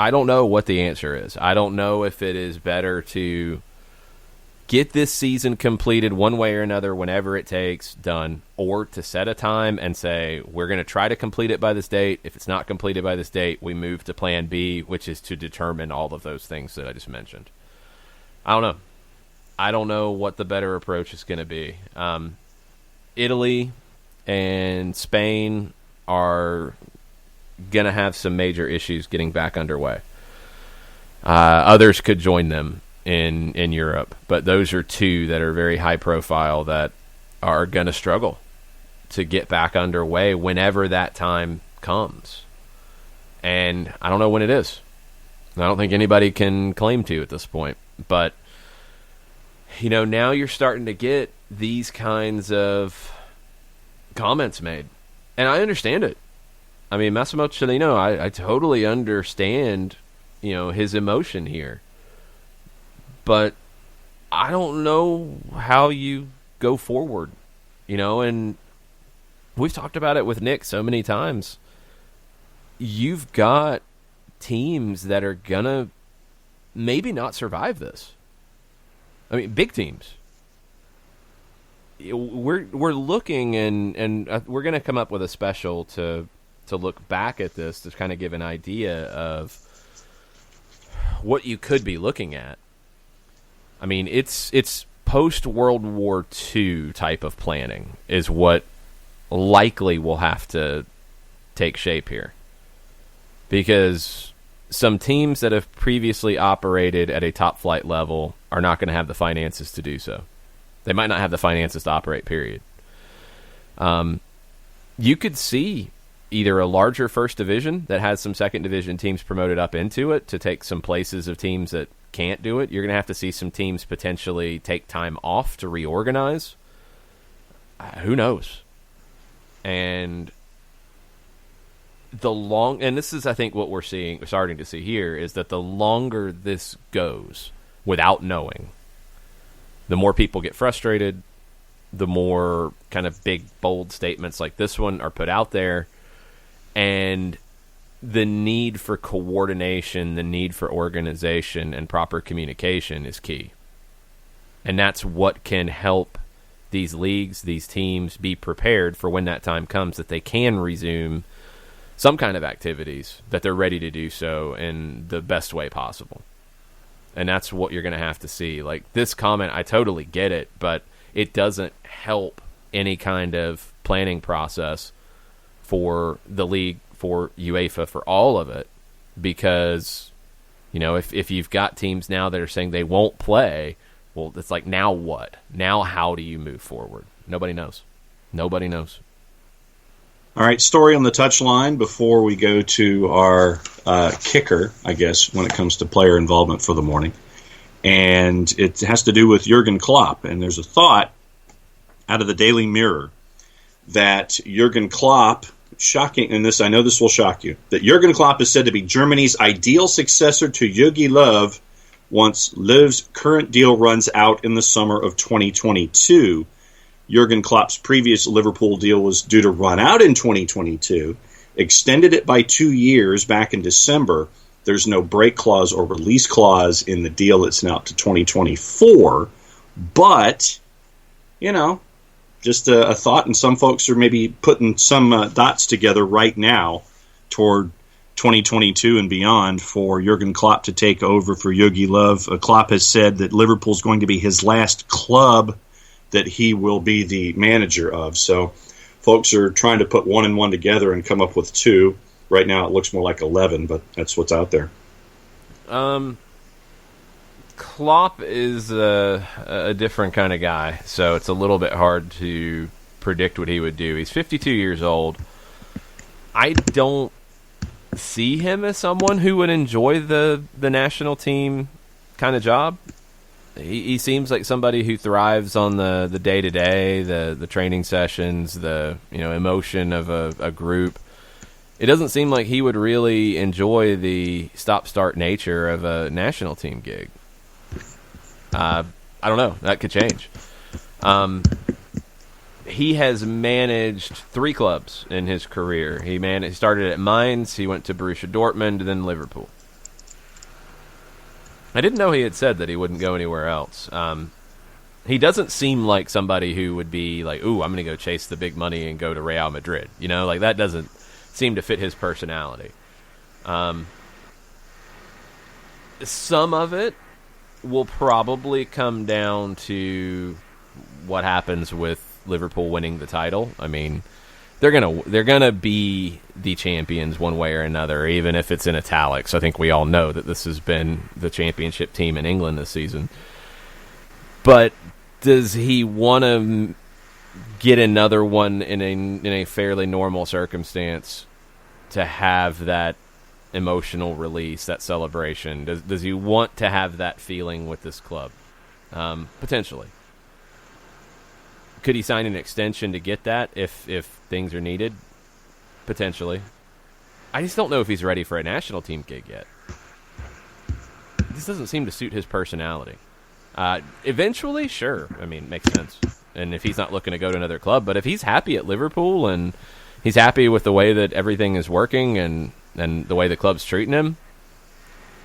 don't know what the answer is. I don't know if it is better to get this season completed one way or another, whenever it takes, done, or to set a time and say, we're going to try to complete it by this date. If it's not completed by this date, we move to plan B, which is to determine all of those things that I just mentioned. I don't know. I don't know what the better approach is going to be. Italy and Spain are going to have some major issues getting back underway. Others could join them in Europe, but those are two that are very high profile that are going to struggle to get back underway whenever that time comes. And I don't know when it is. I don't think anybody can claim to at this point. But, now you're starting to get these kinds of comments made. And I understand it. I mean, Massimo Cellino, I totally understand, his emotion here. But I don't know how you go forward, and we've talked about it with Nick so many times. You've got teams that are going to maybe not survive this. I mean, big teams. We're looking, and we're going to come up with a special to look back at this to kind of give an idea of what you could be looking at. I mean, it's post-World War II type of planning is what likely will have to take shape here. Because some teams that have previously operated at a top-flight level are not going to have the finances to do so. They might not have the finances to operate, period. You could see either a larger first division that has some second division teams promoted up into it to take some places of teams that can't do it. You're going to have to see some teams potentially take time off to reorganize. Who knows? And this is, I think, what we're starting to see here, is that the longer this goes without knowing, the more people get frustrated, the more kind of big, bold statements like this one are put out there, and the need for coordination, the need for organization and proper communication is key. And that's what can help these leagues, these teams be prepared for when that time comes, that they can resume some kind of activities, that they're ready to do so in the best way possible. And that's what you're going to have to see. Like, this comment, I totally get it, but it doesn't help any kind of planning process for the league, for UEFA, for all of it, because, if you've got teams now that are saying they won't play, well, it's like, now what? Now how do you move forward? Nobody knows. Nobody knows. All right, story on the touchline before we go to our kicker, I guess, when it comes to player involvement for the morning. And it has to do with Jurgen Klopp. And there's a thought out of the Daily Mirror that Jurgen Klopp, shocking, and I know this will shock you, that Jurgen Klopp is said to be Germany's ideal successor to Jogi Löw once Löw's current deal runs out in the summer of 2022. Jurgen Klopp's previous Liverpool deal was due to run out in 2022, extended it by 2 years back in December. There's no break clause or release clause in the deal that's now to 2024. But, just a thought, and some folks are maybe putting some dots together right now toward 2022 and beyond for Jurgen Klopp to take over for Jogi Löw. Klopp has said that Liverpool's going to be his last club that he will be the manager of. So folks are trying to put one and one together and come up with two. Right now it looks more like 11, but that's what's out there. Klopp is a different kind of guy, so it's a little bit hard to predict what he would do. He's 52 years old. I don't see him as someone who would enjoy the national team kind of job. He seems like somebody who thrives on the day-to-day, the training sessions, the emotion of a group. It doesn't seem like he would really enjoy the stop-start nature of a national team gig. I don't know. That could change. He has managed 3 clubs in his career. He started at Mainz, he went to Borussia Dortmund, and then Liverpool. I didn't know he had said that he wouldn't go anywhere else. He doesn't seem like somebody who would be like, ooh, I'm going to go chase the big money and go to Real Madrid. You know, like that doesn't seem to fit his personality. Some of it will probably come down to what happens with Liverpool winning the title. I mean, they're gonna be the champions one way or another, even if it's in italics. I think we all know that this has been the championship team in England this season. But does he want to get another one in a fairly normal circumstance to have that emotional release, that celebration? Does he want to have that feeling with this club? Potentially. Could he sign an extension to get that if things are needed? Potentially. I just don't know if he's ready for a national team gig yet. This doesn't seem to suit his personality. Eventually, sure. I mean, makes sense. And if he's not looking to go to another club, but if he's happy at Liverpool and he's happy with the way that everything is working and the way the club's treating him,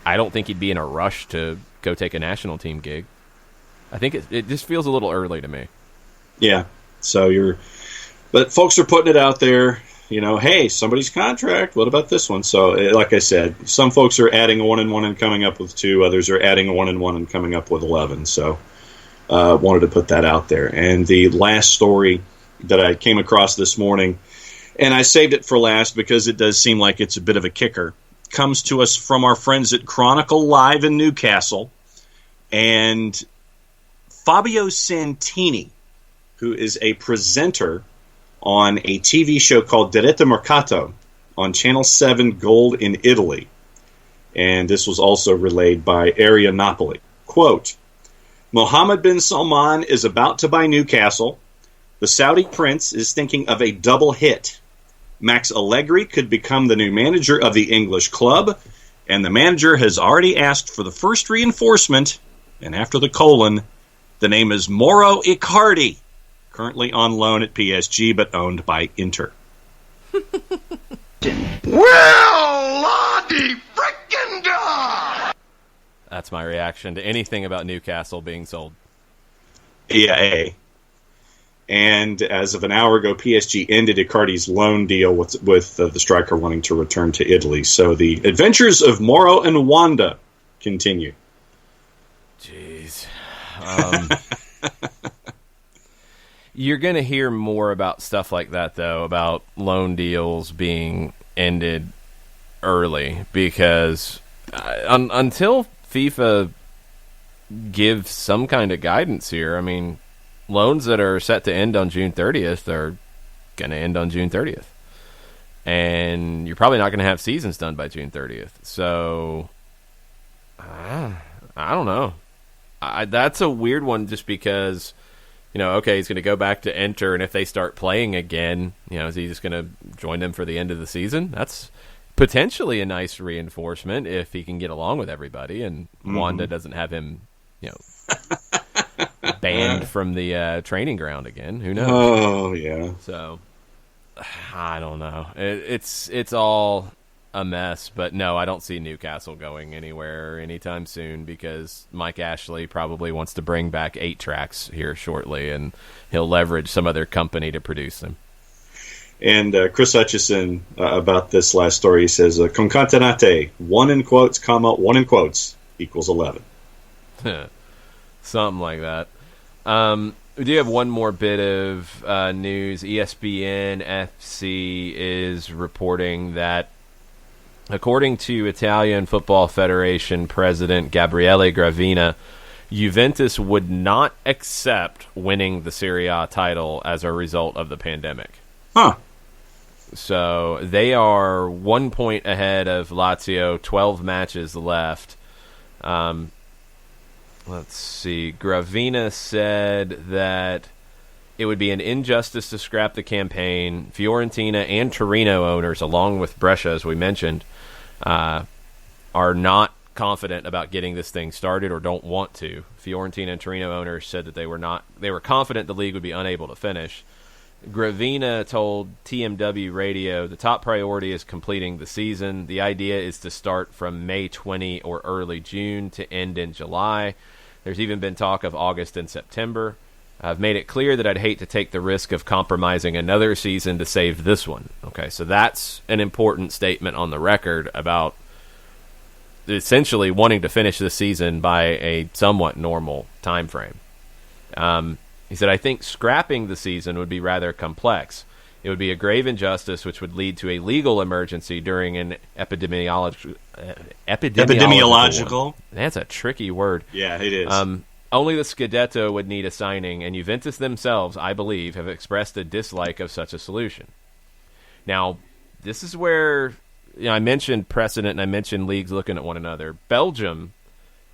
I don't think he'd be in a rush to go take a national team gig. I think it just feels a little early to me. Yeah. But folks are putting it out there, hey, somebody's contract, what about this one? So, like I said, some folks are adding a 1-1 and coming up with 2. Others are adding a 1-1 and coming up with 11. So, wanted to put that out there. And the last story that I came across this morning, and I saved it for last because it does seem like it's a bit of a kicker, comes to us from our friends at Chronicle Live in Newcastle. And Fabio Santini, who is a presenter on a TV show called Diretta Mercato on Channel 7 Gold in Italy. And this was also relayed by Area Napoli. Quote, Mohammed bin Salman is about to buy Newcastle. The Saudi prince is thinking of a double hit. Max Allegri could become the new manager of the English club, and the manager has already asked for the first reinforcement, and after the colon, the name is Mauro Icardi, currently on loan at PSG, but owned by Inter. Well, Lottie frickin' God! That's my reaction to anything about Newcastle being sold. Yeah. And as of an hour ago, PSG ended Icardi's loan deal with the striker wanting to return to Italy. So the adventures of Mauro and Wanda continue. Jeez. You're going to hear more about stuff like that, though, about loan deals being ended early, because until FIFA gives some kind of guidance here, I mean, loans that are set to end on June 30th are going to end on June 30th. And you're probably not going to have seasons done by June 30th. So, I don't know. That's a weird one just because, okay, he's going to go back to Inter, and if they start playing again, is he just going to join them for the end of the season? That's potentially a nice reinforcement if he can get along with everybody, and Wanda doesn't have him, banned from the training ground again. Who knows? Oh, yeah. So, I don't know. It's all a mess, but no, I don't see Newcastle going anywhere anytime soon because Mike Ashley probably wants to bring back 8 tracks here shortly, and he'll leverage some other company to produce them. And Chris Hutchison, about this last story, he says, concatenate, 1 in quotes, comma, 1 in quotes, equals 11. Something like that. We do have one more bit of news. ESPN FC is reporting that, according to Italian Football Federation President Gabriele Gravina, Juventus would not accept winning the Serie A title as a result of the pandemic. Huh. So they are 1 point ahead of Lazio, 12 matches left. Let's see. Gravina said that it would be an injustice to scrap the campaign. Fiorentina and Torino owners, along with Brescia, as we mentioned, are not confident about getting this thing started or don't want to. Fiorentina and Torino owners said that they were confident the league would be unable to finish. Gravina told TMW Radio the top priority is completing the season. The idea is to start from May 20 or early June to end in July. There's even been talk of August and September. I've made it clear that I'd hate to take the risk of compromising another season to save this one. Okay, so that's an important statement on the record about essentially wanting to finish the season by a somewhat normal time frame. He said, I think scrapping the season would be rather complex. It would be a grave injustice which would lead to a legal emergency during an epidemiological. That's a tricky word. Yeah, it is. Only the Scudetto would need a signing, and Juventus themselves, I believe, have expressed a dislike of such a solution. Now, this is where I mentioned precedent and I mentioned leagues looking at one another. Belgium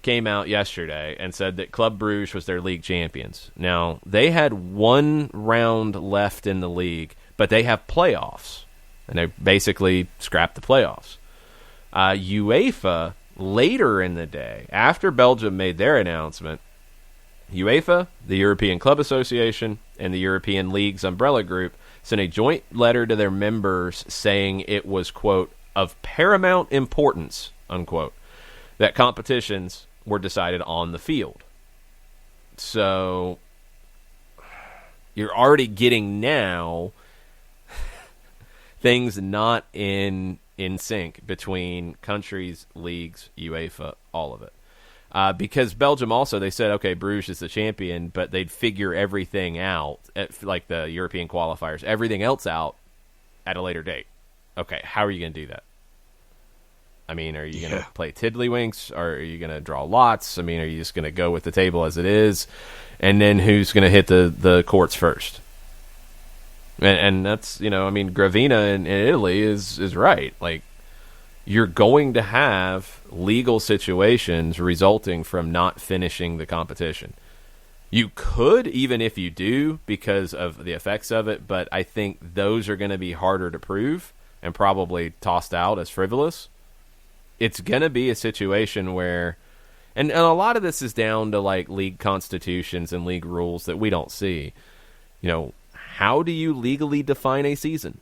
came out yesterday and said that Club Brugge was their league champions. Now, they had one round left in the league, but they have playoffs, and they basically scrapped the playoffs. UEFA, later in the day, after Belgium made their announcement, UEFA, the European Club Association, and the European Leagues Umbrella Group sent a joint letter to their members saying it was, quote, of paramount importance, unquote, that competitions were decided on the field. So you're already getting now things not in sync between countries, leagues, UEFA, all of it. Because Belgium also, they said, okay, Bruges is the champion, but they'd figure everything out, like the European qualifiers, everything else out at a later date. Okay, how are you going to do that? I mean, are you going to play tiddlywinks? Or are you going to draw lots? I mean, are you just going to go with the table as it is? And then who's going to hit the courts first? And that's, I mean, Gravina in Italy is right. Like, you're going to have legal situations resulting from not finishing the competition. You could, even if you do, because of the effects of it, but I think those are going to be harder to prove and probably tossed out as frivolous. It's going to be a situation where, and a lot of this is down to like league constitutions and league rules that we don't see. How do you legally define a season?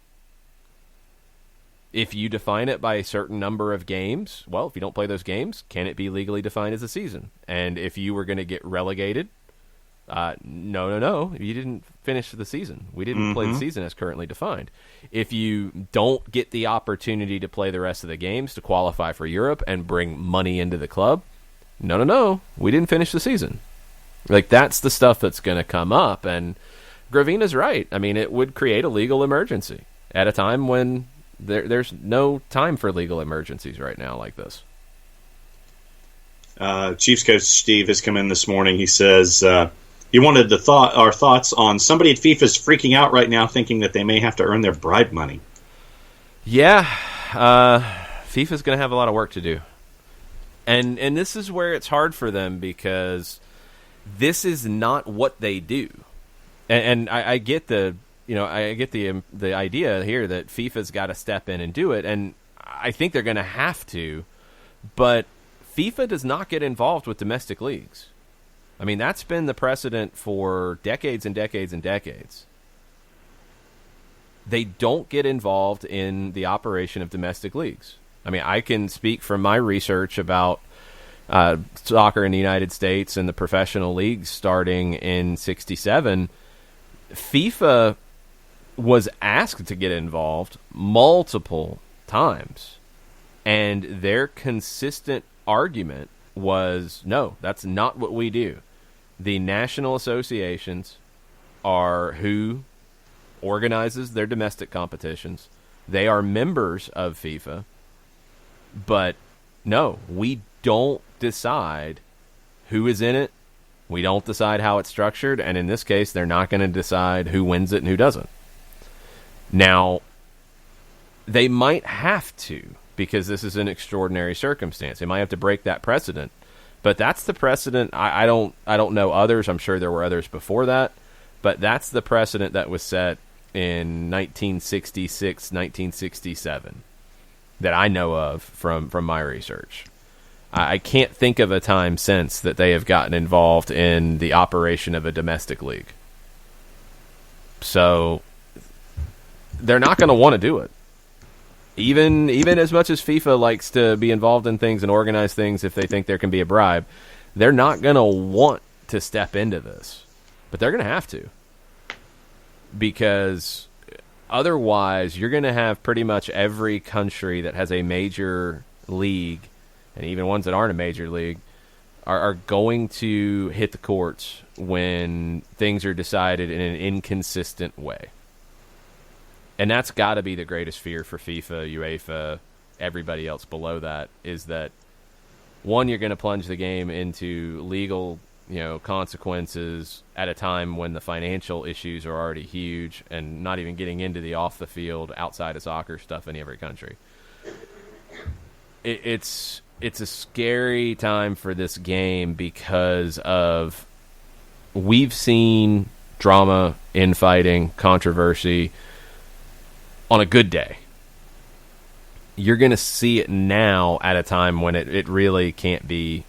If you define it by a certain number of games, well, if you don't play those games, can it be legally defined as a season? And if you were going to get relegated, no, you didn't finish the season. We didn't play the season as currently defined. If you don't get the opportunity to play the rest of the games to qualify for Europe and bring money into the club, no, we didn't finish the season. Like, that's the stuff that's going to come up, and Gravina's right. I mean, it would create a legal emergency at a time when there's no time for legal emergencies right now like this. Chiefs coach Steve has come in this morning. He says he wanted our thoughts on somebody at FIFA's freaking out right now, thinking that they may have to earn their bribe money. Yeah, FIFA's going to have a lot of work to do, and this is where it's hard for them because this is not what they do, and I get the. I get the idea here that FIFA's got to step in and do it, and I think they're going to have to, but FIFA does not get involved with domestic leagues. I mean, that's been the precedent for decades and decades and decades. They don't get involved in the operation of domestic leagues. I mean, I can speak from my research about soccer in the United States and the professional leagues starting in '67. FIFA was asked to get involved multiple times, and their consistent argument was, no, that's not what we do. The national associations are who organizes their domestic competitions. They are members of FIFA, but no, we don't decide who is in it. We don't decide how it's structured, and in this case, they're not going to decide who wins it and who doesn't. Now, they might have to, because this is an extraordinary circumstance. They might have to break that precedent, but that's the precedent. I don't know others. I'm sure there were others before that, but that's the precedent that was set in 1966, 1967 that I know of from my research. I can't think of a time since that they have gotten involved in the operation of a domestic league. So they're not going to want to do it. Even as much as FIFA likes to be involved in things and organize things if they think there can be a bribe, they're not going to want to step into this, but they're going to have to, because otherwise you're going to have pretty much every country that has a major league, and even ones that aren't a major league, are going to hit the courts when things are decided in an inconsistent way. And that's got to be the greatest fear for FIFA, UEFA, everybody else below that, is that, one, you're going to plunge the game into legal, consequences at a time when the financial issues are already huge, and not even getting into the off the field, outside of soccer stuff in every country. It's a scary time for this game because we've seen drama, infighting, controversy on a good day. You're going to see it now at a time when it really can't be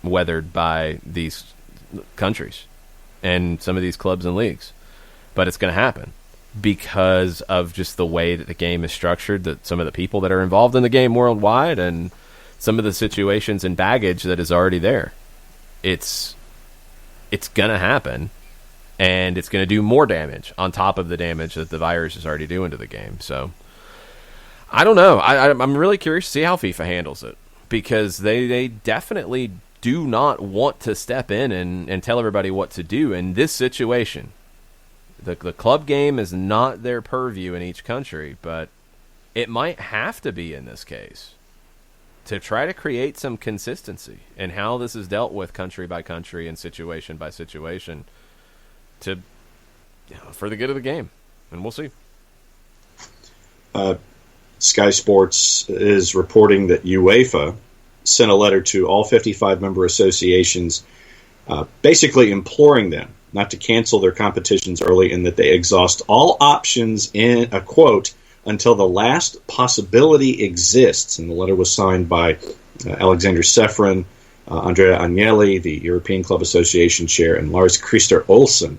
weathered by these countries and some of these clubs and leagues. But it's going to happen because of just the way that the game is structured, that some of the people that are involved in the game worldwide, and some of the situations and baggage that is already there. It's going to happen, and it's going to do more damage on top of the damage that the virus is already doing to the game. So I don't know. I'm really curious to see how FIFA handles it, because they definitely do not want to step in and tell everybody what to do in this situation. The club game is not their purview in each country, but it might have to be in this case to try to create some consistency in how this is dealt with country by country and situation by situation for the good of the game. And we'll see. Sky Sports is reporting that UEFA sent a letter to all 55 member associations basically imploring them not to cancel their competitions early, and that they exhaust all options in a quote until the last possibility exists. And the letter was signed by Alexander Sefrin, Andrea Agnelli, the European Club Association chair, and Lars Christer Olsen,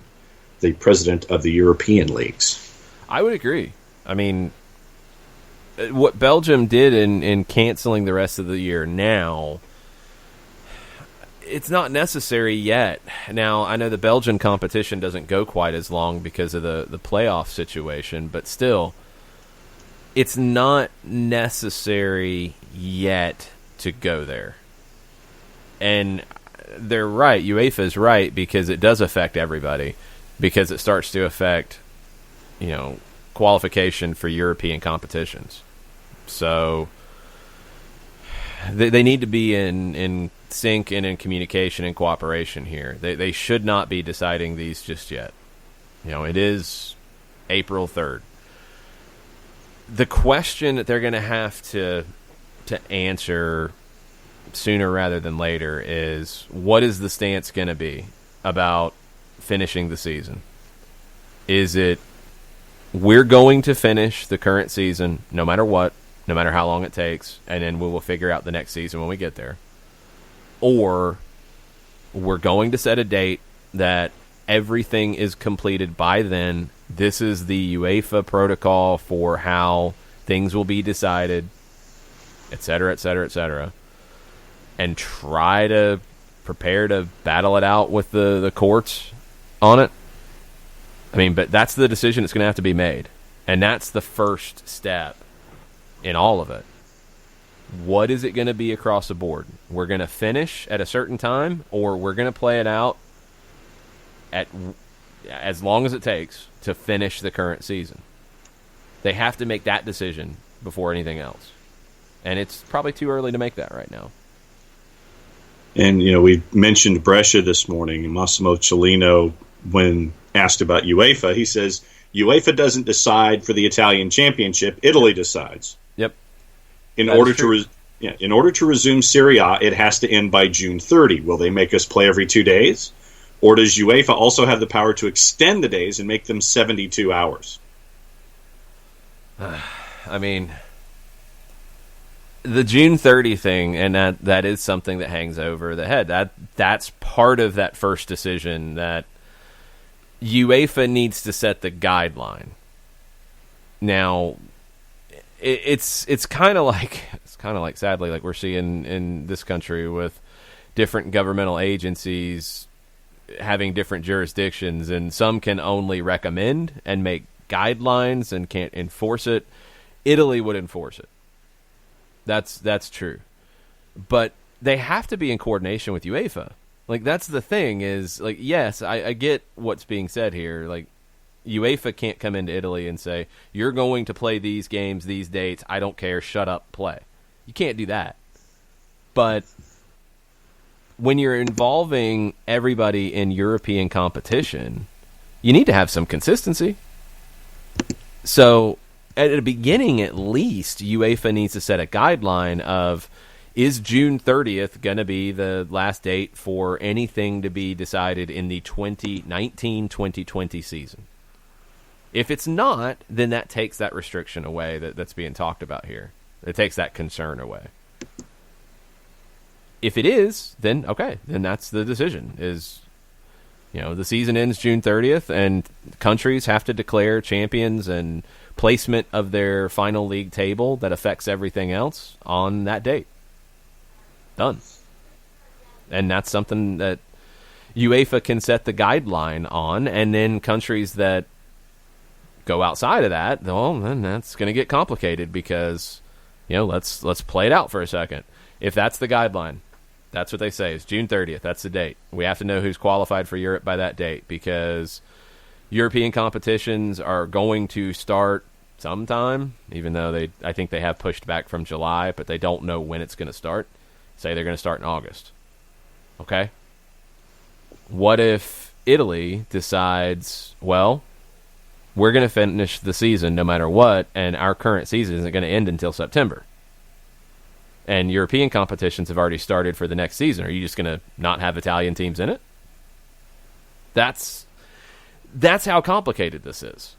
the president of the European leagues. I would agree. I mean, what Belgium did in canceling the rest of the year now, it's not necessary yet. Now, I know the Belgian competition doesn't go quite as long because of the playoff situation, but still, it's not necessary yet to go there. And they're right. UEFA is right, because it does affect everybody, because it starts to affect, qualification for European competitions. So they need to be in sync and in communication and cooperation here. They should not be deciding these just yet. It is April 3rd. The question that they're going to have to answer sooner rather than later is, what is the stance going to be about finishing the season? Is it, we're going to finish the current season no matter what, no matter how long it takes, and then we will figure out the next season when we get there? Or we're going to set a date that everything is completed by then. This is the UEFA protocol for how things will be decided, et cetera, et cetera, et cetera, and try to prepare to battle it out with the courts on it. I mean, but that's the decision that's going to have to be made, and that's the first step in all of it. What is it going to be across the board? We're going to finish at a certain time, or we're going to play it out at as long as it takes to finish the current season. They have to make that decision before anything else. And it's probably too early to make that right now. And, we mentioned Brescia this morning. Massimo Cellino, when asked about UEFA, he says, UEFA doesn't decide for the Italian championship. Italy decides. Yep. In order to resume Serie A, it has to end by June 30. Will they make us play every 2 days? Or does UEFA also have the power to extend the days and make them 72 hours? I mean, the June 30 thing, and that is something that hangs over the head. That's part of that first decision, that UEFA needs to set the guideline. Now, it's kind of like sadly, like we're seeing in this country with different governmental agencies having different jurisdictions, and some can only recommend and make guidelines and can't enforce it. Italy would enforce it. That's true. But they have to be in coordination with UEFA. Like, that's the thing is, like, yes, I get what's being said here. Like, UEFA can't come into Italy and say, you're going to play these games, these dates, I don't care, shut up, play. You can't do that. But when you're involving everybody in European competition, you need to have some consistency. So, at the beginning at least, UEFA needs to set a guideline of, is June 30th going to be the last date for anything to be decided in the 2019-2020 season? If it's not, then that takes that restriction away that's being talked about here. It takes that concern away. If it is, then okay, then that's the decision. Is, the season ends June 30th, and countries have to declare champions and placement of their final league table that affects everything else on that date. Done. And that's something that UEFA can set the guideline on, and then countries that go outside of that, well, then that's going to get complicated because, let's play it out for a second. If that's the guideline, that's what they say is June 30th. That's the date. We have to know who's qualified for Europe by that date because European competitions are going to start sometime, even though I think they have pushed back from July, but they don't know when it's going to start. Say they're going to start in August. Okay? What if Italy decides, well, we're going to finish the season no matter what, and our current season isn't going to end until September. And European competitions have already started for the next season. Are you just going to not have Italian teams in it? That's how complicated this is.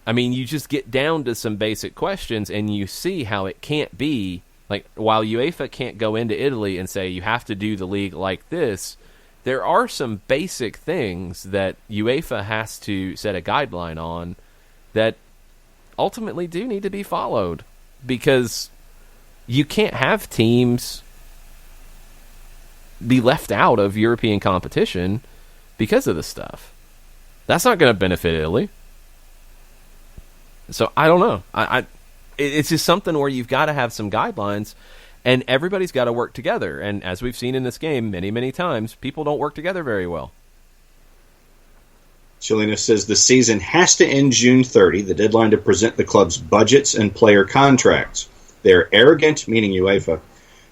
I mean, you just get down to some basic questions, and you see how it can't be, like, while UEFA can't go into Italy and say you have to do the league like this, there are some basic things that UEFA has to set a guideline on that ultimately do need to be followed, because you can't have teams be left out of European competition because of this stuff. That's not going to benefit Italy. So I don't know. It's just something where you've got to have some guidelines, and everybody's got to work together. And as we've seen in this game many, many times, people don't work together very well. Chilena says the season has to end June 30, the deadline to present the club's budgets and player contracts. They're arrogant, meaning UEFA.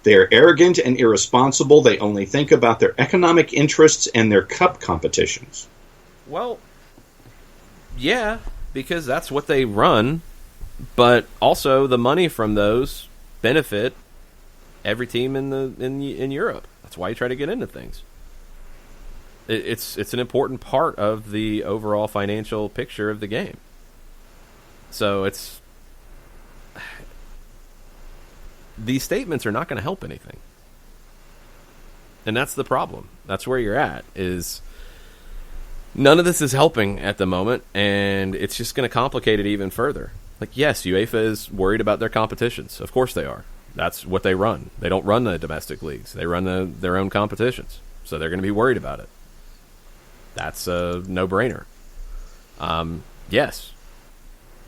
They are arrogant and irresponsible. They only think about their economic interests and their cup competitions. Well, yeah, because that's what they run. But also the money from those benefit every team in Europe. That's why you try to get into things. It's an important part of the overall financial picture of the game. So these statements are not going to help anything. And that's the problem. That's where you're at, is none of this is helping at the moment, and it's just going to complicate it even further. Like, yes, UEFA is worried about their competitions. Of course they are. That's what they run. They don't run the domestic leagues. They run their own competitions. So they're going to be worried about it. That's a no-brainer. Yes,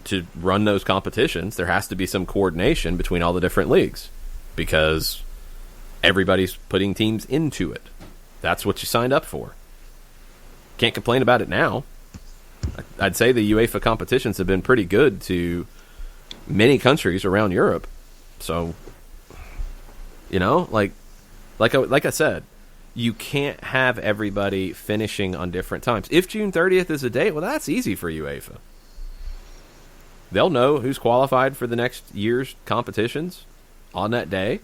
to run those competitions, there has to be some coordination between all the different leagues because everybody's putting teams into it. That's what you signed up for. Can't complain about it now. I'd say the UEFA competitions have been pretty good to many countries around Europe. So, like I said, you can't have everybody finishing on different times. If June 30th is a date, well, that's easy for UEFA. They'll know who's qualified for the next year's competitions on that day.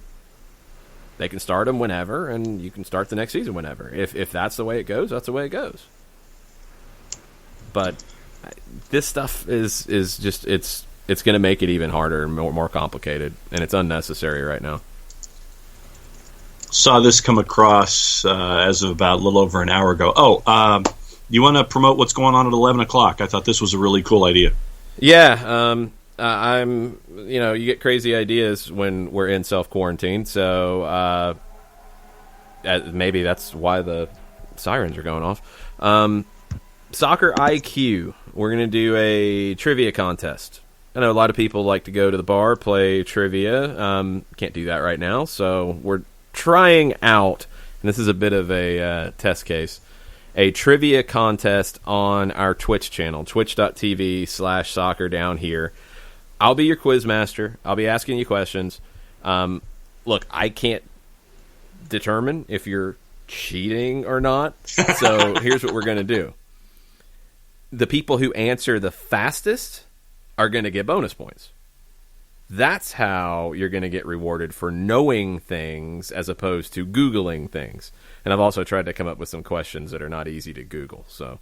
They can start them whenever, and you can start the next season whenever. If that's the way it goes, that's the way it goes. But this stuff is just it's going to make it even harder and more complicated, and it's unnecessary right now. Saw this come across as of about a little over an hour ago. You want to promote what's going on at 11 o'clock? I thought this was a really cool idea. Yeah, I'm. You get crazy ideas when we're in self-quarantine. So maybe that's why the sirens are going off. Soccer IQ. We're going to do a trivia contest. I know a lot of people like to go to the bar, play trivia. Can't do that right now, so we're trying out, and this is a bit of a test case, a trivia contest on our Twitch channel, twitch.tv/soccer down here. I'll be your quiz master. I'll be asking you questions. Look, I can't determine if you're cheating or not, so here's what we're going to do. The people who answer the fastest are going to get bonus points. That's how you're going to get rewarded for knowing things as opposed to Googling things. And I've also tried to come up with some questions that are not easy to Google. So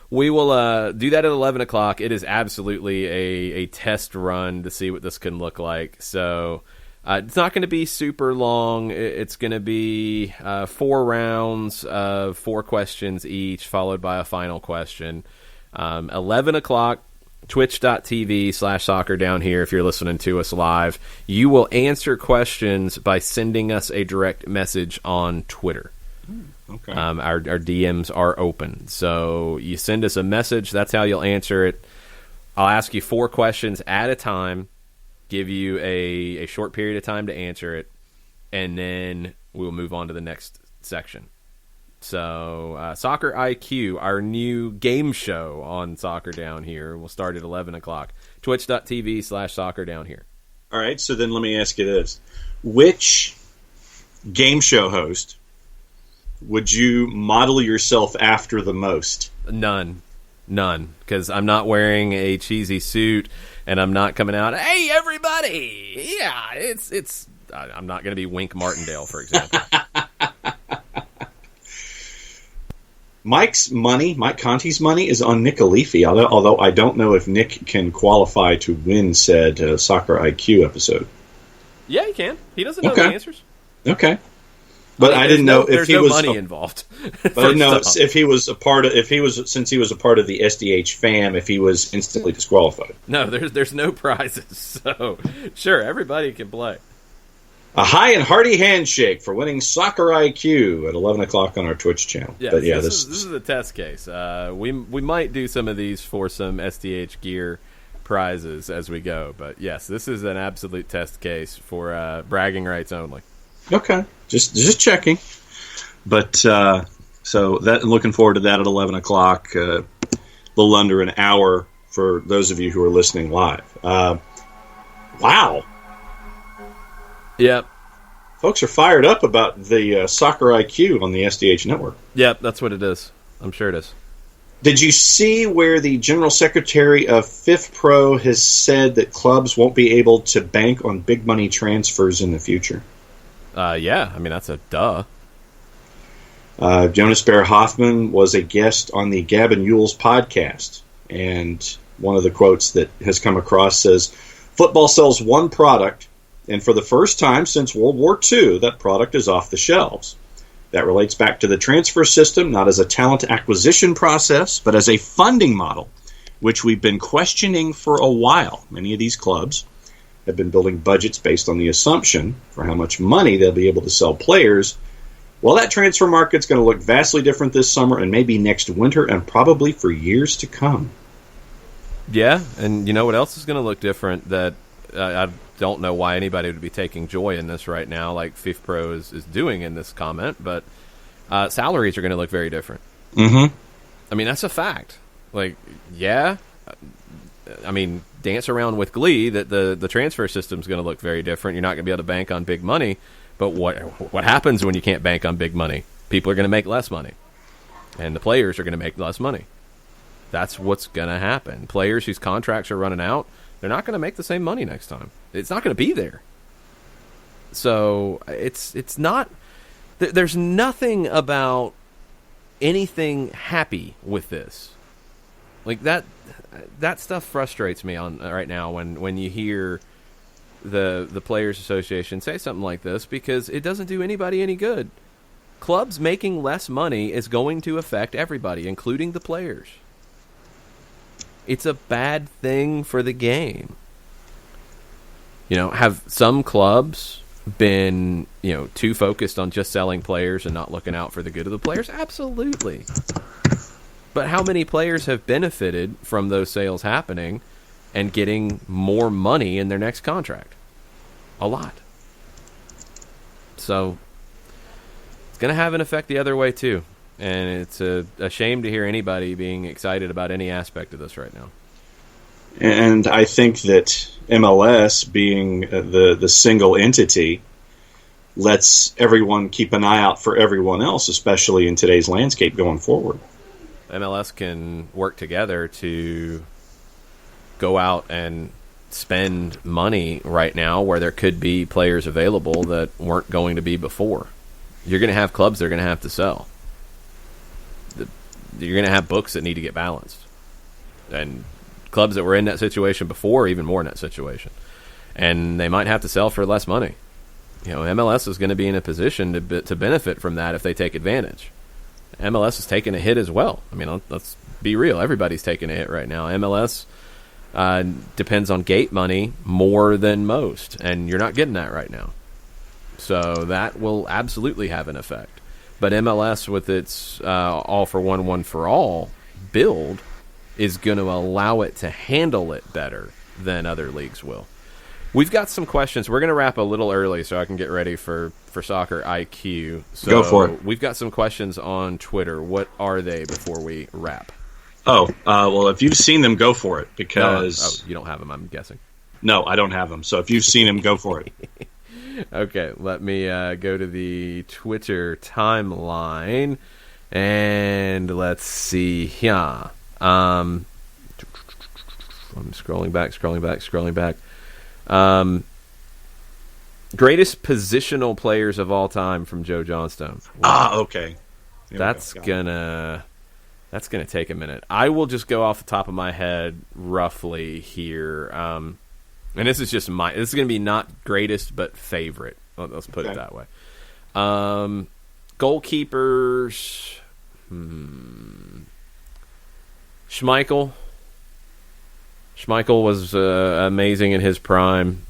we will do that at 11 o'clock. It is absolutely a test run to see what this can look like. So it's not going to be super long. It's going to be 4 rounds of 4 questions each, followed by a final question. 11 o'clock. Twitch.tv/soccer down here if you're listening to us live. You will answer questions by sending us a direct message on Twitter. Okay. Our DMs are open. So you send us a message. That's how you'll answer it. I'll ask you 4 questions at a time, give you a short period of time to answer it, and then we'll move on to the next section. So, Soccer IQ, our new game show on Soccer Down Here, will start at 11 o'clock. Twitch.tv/soccer down here. All right, so then let me ask you this. Which game show host would you model yourself after the most? None. Because I'm not wearing a cheesy suit, and I'm not coming out, hey, everybody! Yeah, it's. I'm not going to be Wink Martindale, for example. Mike Conti's money is on Nick Alifi, although I don't know if Nick can qualify to win said Soccer IQ episode. Yeah, he can. He doesn't know the answers. Okay. But I didn't know if he was money involved. But I didn't know if he was since he was a part of the SDH fam, if he was instantly disqualified. No, there's no prizes. So sure, everybody can play. A high and hearty handshake for winning Soccer IQ at 11 o'clock on our Twitch channel. Yes, but yeah, this is a test case. We might do some of these for some SDH gear prizes as we go. But yes, this is an absolute test case for bragging rights only. Okay, just checking. But so that looking forward to that at 11 o'clock. A little under an hour for those of you who are listening live. Wow. Yep. Folks are fired up about the Soccer IQ on the SDH network. Yep, that's what it is. I'm sure it is. Did you see where the General Secretary of FIF Pro has said that clubs won't be able to bank on big money transfers in the future? Yeah, I mean, that's a duh. Jonas Bear Hoffman was a guest on the Gavin Yules podcast, and one of the quotes that has come across says, "Football sells one product, and for the first time since World War II, that product is off the shelves. That relates back to the transfer system, not as a talent acquisition process, but as a funding model, which we've been questioning for a while. Many of these clubs have been building budgets based on the assumption for how much money they'll be able to sell players. Well, that transfer market's going to look vastly different this summer and maybe next winter and probably for years to come." Yeah, and you know what else is going to look different that I don't know why anybody would be taking joy in this right now, like FIF Pro is doing in this comment, but salaries are going to look very different. Mm-hmm. I mean, that's a fact. Like, yeah, I mean, dance around with glee that the transfer system is going to look very different. You're not going to be able to bank on big money, but what happens when you can't bank on big money? People are going to make less money, and the players are going to make less money. That's what's going to happen. Players whose contracts are running out, they're not going to make the same money next time. It's not going to be there. So it's not. There's nothing about anything happy with this. Like that stuff frustrates me on right now when you hear the Players Association say something like this, because it doesn't do anybody any good. Clubs making less money is going to affect everybody, including the players. It's a bad thing for the game. You know, have some clubs been, too focused on just selling players and not looking out for the good of the players? Absolutely. But how many players have benefited from those sales happening and getting more money in their next contract? A lot. So it's going to have an effect the other way too. And it's a shame to hear anybody being excited about any aspect of this right now. And I think that MLS, being the single entity, lets everyone keep an eye out for everyone else, especially in today's landscape going forward. MLS can work together to go out and spend money right now where there could be players available that weren't going to be before. You're going to have clubs that are going to have to sell. You're going to have books that need to get balanced. And clubs that were in that situation before are even more in that situation. And they might have to sell for less money. MLS is going to be in a position to benefit from that if they take advantage. MLS is taking a hit as well. I mean, let's be real. Everybody's taking a hit right now. MLS depends on gate money more than most, and you're not getting that right now. So that will absolutely have an effect. But MLS, with its all for one for all build, is going to allow it to handle it better than other leagues will. We've got some questions. We're going to wrap a little early so I can get ready for Soccer IQ. So go for it. We've got some questions on Twitter. What are they before we wrap? Well, if you've seen them, go for it. Because you don't have them, I'm guessing. No, I don't have them. So if you've seen them, go for it. Okay, let me go to the Twitter timeline, and let's see here. I'm scrolling back. Greatest positional players of all time from Joe Johnstone. Okay. That's gonna take a minute. I will just go off the top of my head roughly here. And this is just this is going to be not greatest, but favorite. Let's put it that way. Goalkeepers. Schmeichel. Schmeichel was amazing in his prime.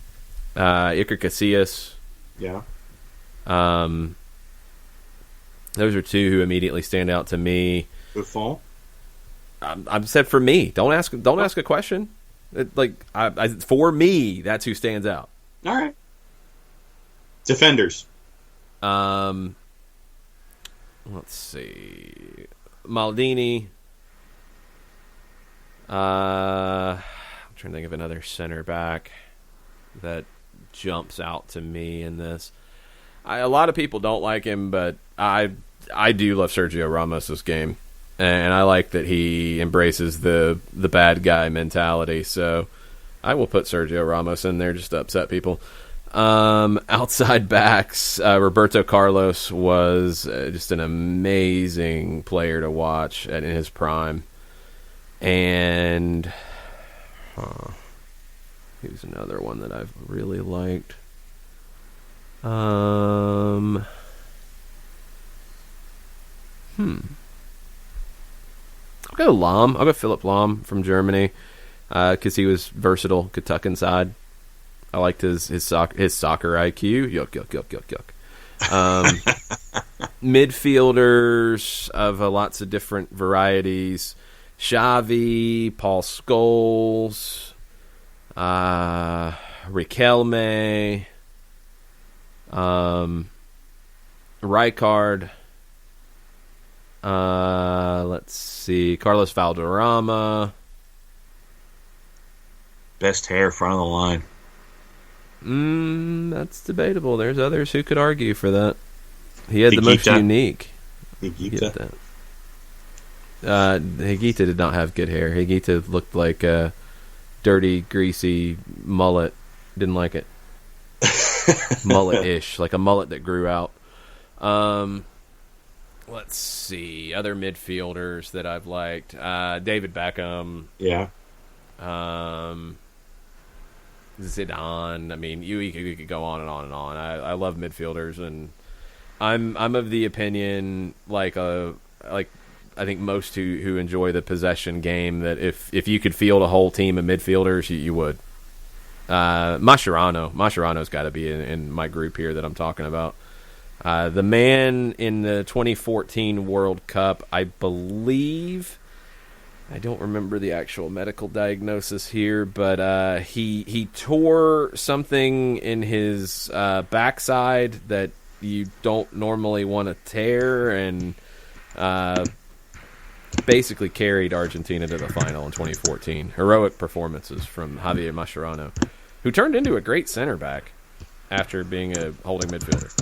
Iker Casillas. Yeah. Those are two who immediately stand out to me. Buffon. I've said for me. Don't ask a question. For me, that's who stands out. All right. Defenders. Let's see. Maldini. I'm trying to think of another center back that jumps out to me in this. A lot of people don't like him, but I do love Sergio Ramos' game. And I like that he embraces the bad guy mentality. So I will put Sergio Ramos in there just to upset people. Outside backs, Roberto Carlos was just an amazing player to watch in his prime. And here's another one that I've really liked. I'll go Lahm. I'll go Philipp Lahm from Germany because he was versatile, could tuck inside. I liked his soccer IQ. Yuck. Midfielders of lots of different varieties. Xavi, Paul Scholes, Riquelme, Rijkaard. Let's see. Carlos Valderrama. Best hair front of the line. That's debatable. There's others who could argue for that. He had the most unique. Higuita. Higuita did not have good hair. Higuita looked like a dirty, greasy mullet. Didn't like it. Mullet-ish, like a mullet that grew out. Let's see. Other midfielders that I've liked. David Beckham. Yeah. Zidane. I mean, you could go on and on and on. I love midfielders, and I'm of the opinion, like I think most who enjoy the possession game, that if you could field a whole team of midfielders, you would. Mascherano's got to be in my group here that I'm talking about. The man in the 2014 World Cup, I believe, I don't remember the actual medical diagnosis here, but he tore something in his backside that you don't normally want to tear, and basically carried Argentina to the final in 2014. Heroic performances from Javier Mascherano, who turned into a great center back after being a holding midfielder.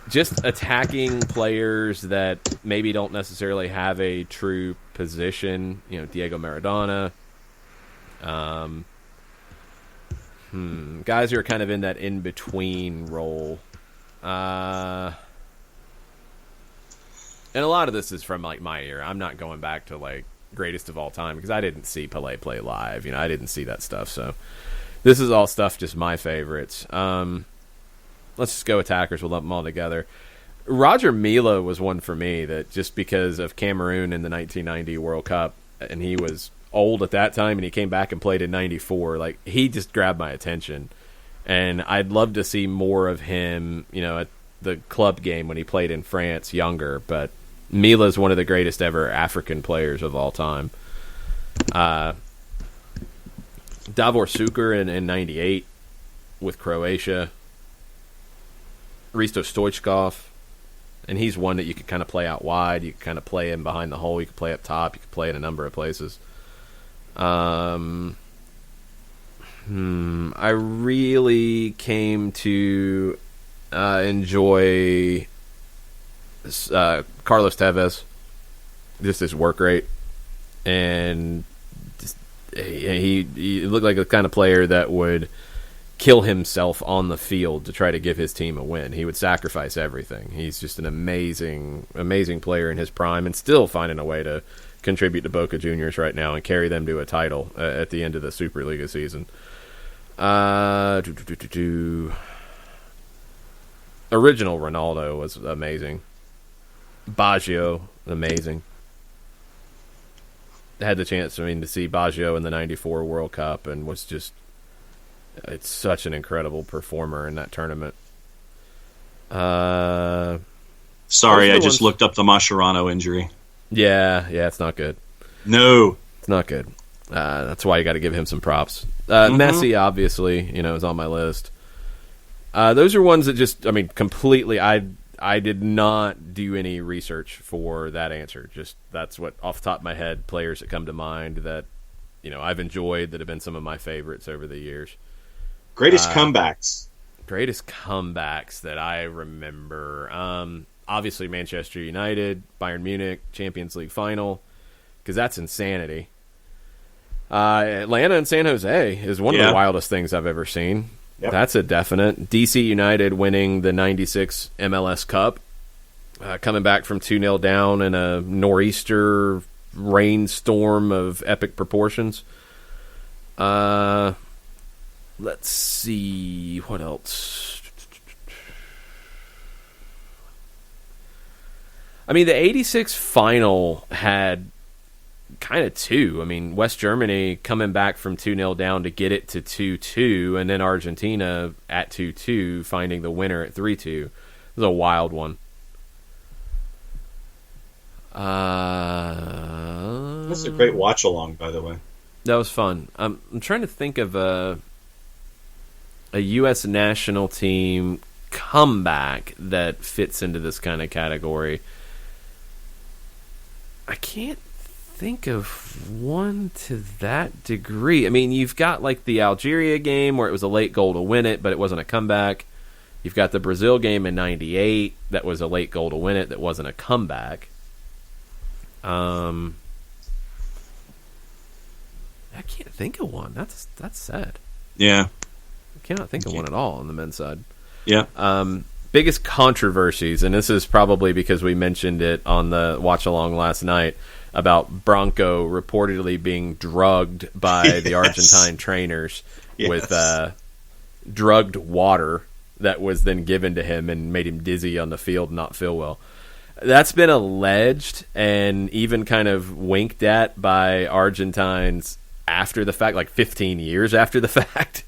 Just attacking players that maybe don't necessarily have a true position. Diego Maradona. Guys who are kind of in that in-between role. And a lot of this is from my era. I'm not going back to greatest of all time because I didn't see Pelé play live. I didn't see that stuff. So this is all stuff just my favorites. Let's just go attackers. We'll lump them all together. Roger Mila was one for me that just because of Cameroon in the 1990 World Cup, and he was old at that time, and he came back and played in 94. He just grabbed my attention. And I'd love to see more of him, at the club game when he played in France younger. But Mila's one of the greatest ever African players of all time. Davor Suker in 98 with Croatia. Risto Stoichkov, and he's one that you could kind of play out wide. You could kind of play him behind the hole. You could play up top. You could play in a number of places. I really came to enjoy Carlos Tevez, just his work rate, and he looked like a kind of player that would kill himself on the field to try to give his team a win. He would sacrifice everything. He's just an amazing player in his prime, and still finding a way to contribute to Boca Juniors right now and carry them to a title at the end of the Superliga season. Original Ronaldo was amazing. Baggio, amazing. Had the chance, to see Baggio in the 94 World Cup, and was just... It's such an incredible performer in that tournament. Sorry, I just looked up the Mascherano injury. Yeah, it's not good. No. It's not good. That's why you got to give him some props. Messi, obviously, is on my list. Those are ones that just, completely, I did not do any research for that answer. Just, that's what, off the top of my head, players that come to mind that, I've enjoyed, that have been some of my favorites over the years. Greatest comebacks. Greatest comebacks that I remember. Obviously, Manchester United, Bayern Munich, Champions League final, because that's insanity. Atlanta and San Jose is one of the wildest things I've ever seen. Yep. That's a definite. DC United winning the 96 MLS Cup, coming back from 2-0 down in a nor'easter rainstorm of epic proportions. Let's see, what else? The 86 final had kind of two. West Germany coming back from 2-0 down to get it to 2-2, and then Argentina at 2-2 finding the winner at 3-2. It was a wild one. That's a great watch-along, by the way. That was fun. I'm trying to think of a U.S. national team comeback that fits into this kind of category. I can't think of one to that degree. You've got the Algeria game where it was a late goal to win it, but it wasn't a comeback. You've got the Brazil game in 98 that was a late goal to win it that wasn't a comeback. I can't think of one. That's sad. Yeah. I cannot think of one at all on the men's side. Yeah. Biggest controversies, and this is probably because we mentioned it on the watch-along last night, about Branco reportedly being drugged by the Argentine trainers with drugged water that was then given to him and made him dizzy on the field and not feel well. That's been alleged and even kind of winked at by Argentines after the fact, like 15 years after the fact.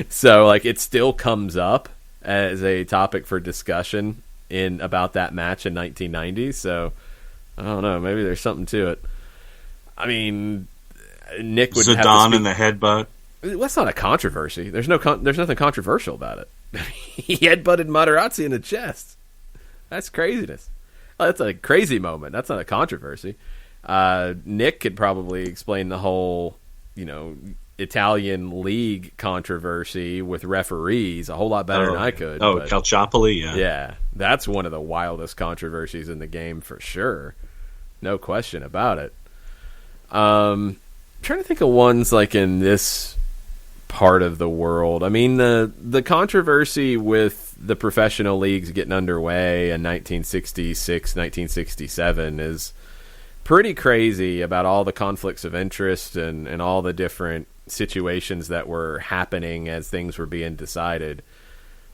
So like it still comes up as a topic for discussion about that match in 1990. So I don't know, maybe there's something to it. I mean, Nick would have Zidane in the headbutt. That's not a controversy. There's nothing controversial about it. He headbutted Materazzi in the chest. That's craziness. That's a crazy moment. That's not a controversy. Nick could probably explain the whole, Italian league controversy with referees a whole lot better than I could. Oh, Calciopoli, yeah. Yeah, that's one of the wildest controversies in the game for sure. No question about it. Trying to think of ones like in this part of the world. I mean, the controversy with the professional leagues getting underway in 1966, 1967 is pretty crazy, about all the conflicts of interest and all the different situations that were happening as things were being decided.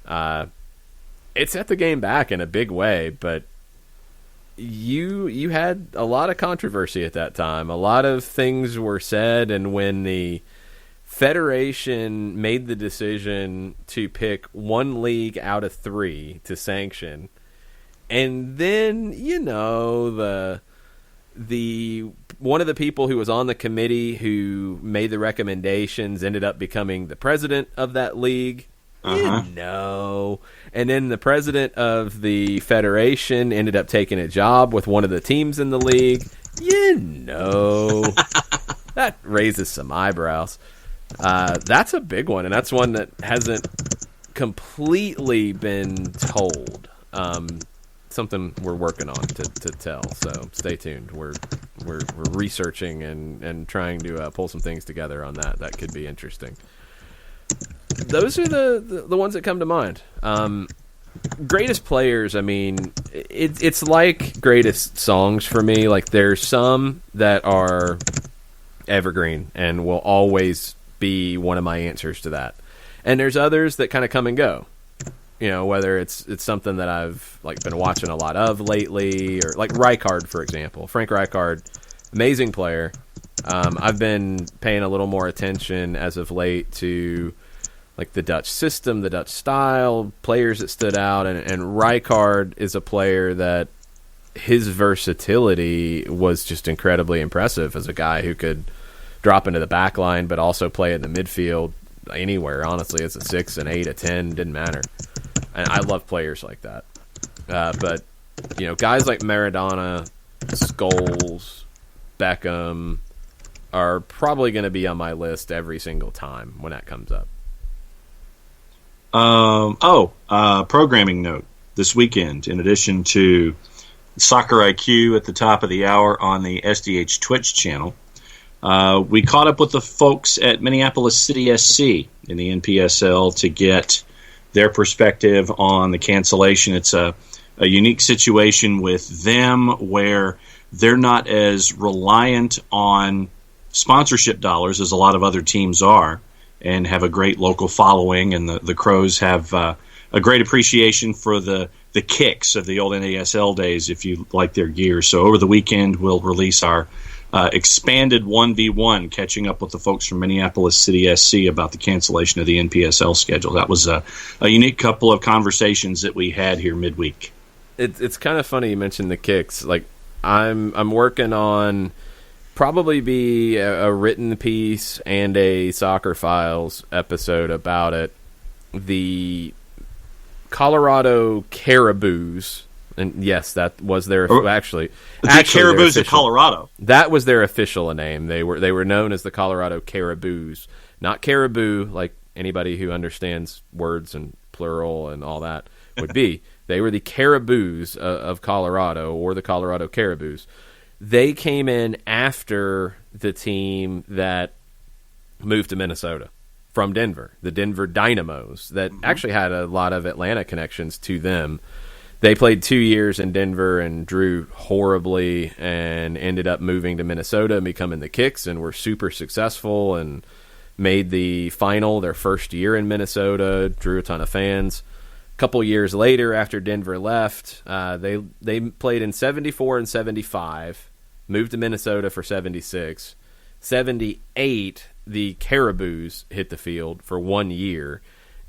It set the game back in a big way, but you had a lot of controversy at that time. A lot of things were said, and when the Federation made the decision to pick one league out of 3 to sanction, and then the one of the people who was on the committee who made the recommendations ended up becoming the president of that league. And then the president of the Federation ended up taking a job with one of the teams in the league. That raises some eyebrows. That's a big one, and that's one that hasn't completely been told. Something we're working on to tell, so stay tuned. We're researching and trying to pull some things together on that. That could be interesting. Those are the ones that come to mind. Greatest players, I mean, it's like greatest songs for me. Like, there's some that are evergreen and will always be one of my answers to that, and there's others that kind of come and go. Whether it's something that I've been watching a lot of lately, or like Rijkaard, for example. Frank Rijkaard, amazing player. I've been paying a little more attention as of late to the Dutch system, the Dutch style, players that stood out, and Rijkaard is a player that his versatility was just incredibly impressive as a guy who could drop into the back line but also play in the midfield anywhere, honestly. It's a 6, an 8, a 10, didn't matter. And I love players like that. But, guys like Maradona, Scholes, Beckham are probably going to be on my list every single time when that comes up. Programming note. This weekend, in addition to Soccer IQ at the top of the hour on the SDH Twitch channel, we caught up with the folks at Minneapolis City SC in the NPSL to get their perspective on the cancellation. It's a unique situation with them where they're not as reliant on sponsorship dollars as a lot of other teams are, and have a great local following, and the Crows have a great appreciation for the kicks of the old NASL days if you like their gear. So over the weekend, we'll release our expanded 1v1, catching up with the folks from Minneapolis City SC about the cancellation of the NPSL schedule. That was a unique couple of conversations that we had here midweek. It's kind of funny you mentioned the kicks. I'm working on probably be a written piece and a Soccer Files episode about it. The Colorado Caribous. And yes, that was their actually Caribous of Colorado. That was their official name. They were known as the Colorado Caribous, not caribou, like anybody who understands words and plural and all that would be. They were the Caribous of Colorado, or the Colorado Caribous. They came in after the team that moved to Minnesota from Denver, the Denver Dynamos, that actually had a lot of Atlanta connections to them. They played 2 years in Denver and drew horribly and ended up moving to Minnesota and becoming the Kicks, and were super successful and made the final their first year in Minnesota, drew a ton of fans. A couple years later, after Denver left, they played in 74 and 75, moved to Minnesota for 76, 78, the Caribous hit the field for 1 year,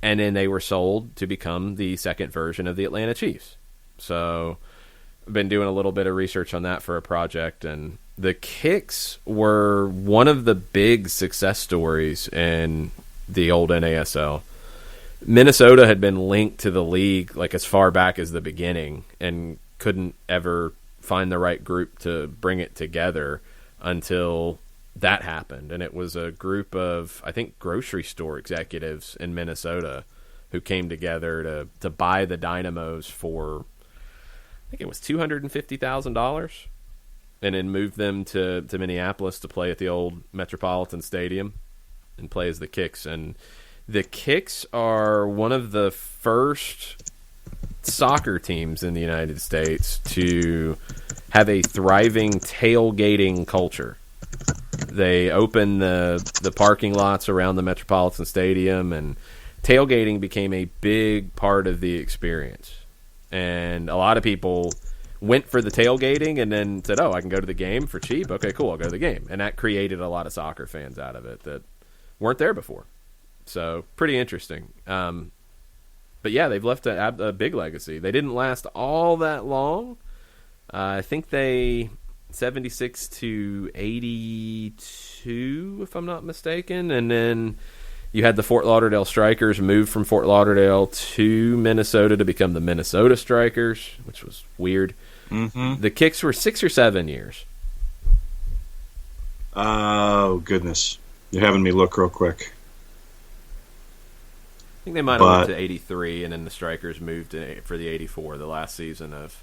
and then they were sold to become the second version of the Atlanta Chiefs. So I've been doing a little bit of research on that for a project, and the Kicks were one of the big success stories in the old NASL. Minnesota had been linked to the league like as far back as the beginning and couldn't ever find the right group to bring it together until that happened. And it was a group of, I think, grocery store executives in Minnesota who came together to buy the Dynamos for, I think it was $250,000, and then move them to Minneapolis to play at the old Metropolitan Stadium and play as the Kicks. And the Kicks are one of the first soccer teams in the United States to have a thriving tailgating culture. They opened the parking lots around the Metropolitan Stadium, and tailgating became a big part of the experience. And a lot of people went for the tailgating and then said, oh, I can go to the game for cheap? Okay, cool, I'll go to the game. And that created a lot of soccer fans out of it that weren't there before. So pretty interesting. But yeah, they've left a big legacy. They didn't last all that long. I think they 76 to 82, if I'm not mistaken. And then you had the Fort Lauderdale Strikers move from Fort Lauderdale to Minnesota to become the Minnesota Strikers, which was weird. Mm-hmm. The Kicks were 6 or 7 years. Oh, goodness. You're having me look real quick. I think they might have moved to 83, and then the Strikers moved for the 84, the last season of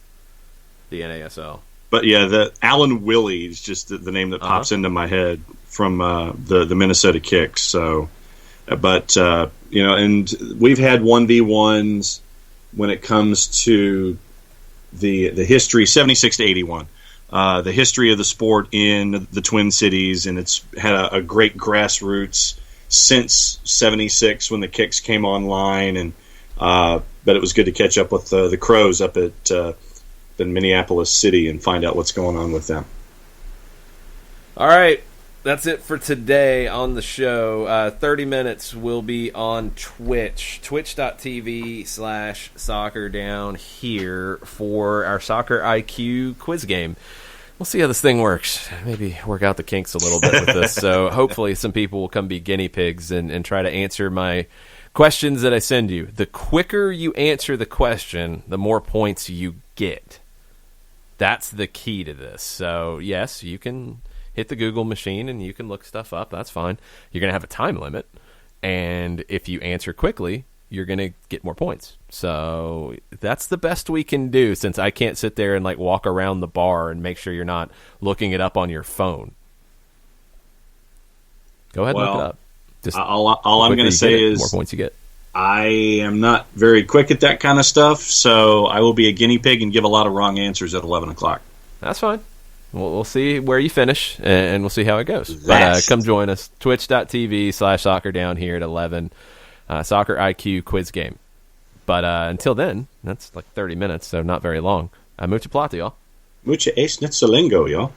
the NASL. But yeah, the Alan Willie is just the name that pops into my head from the Minnesota Kicks. So, but and we've had 1v1s when it comes to the history, 76 to 81. The history of the sport in the Twin Cities, and it's had a great grassroots since 76 when the Kicks came online, and but it was good to catch up with the Crows up at in Minneapolis City and find out what's going on with them. All right, that's it for today on the show. 30 minutes will be on Twitch, twitch.tv/soccer down here for our Soccer IQ quiz game. We'll see how this thing works. Maybe work out the kinks a little bit with this. So hopefully some people will come be guinea pigs and try to answer my questions that I send you. The quicker you answer the question, the more points you get. That's the key to this. So, yes, you can hit the Google machine and you can look stuff up. That's fine. You're going to have a time limit. And if you answer quickly, you're going to get more points. So that's the best we can do, since I can't sit there and walk around the bar and make sure you're not looking it up on your phone. Go ahead and look it up. Just all I'm going to say is more points you get. I am not very quick at that kind of stuff, so I will be a guinea pig and give a lot of wrong answers at 11 o'clock. That's fine. We'll see where you finish, and we'll see how it goes. But come join us, twitch.tv/soccer down here at 11. Soccer IQ quiz game. But until then, that's 30 minutes, so not very long. Mucha plata, y'all. Mucha es netzalengo, y'all.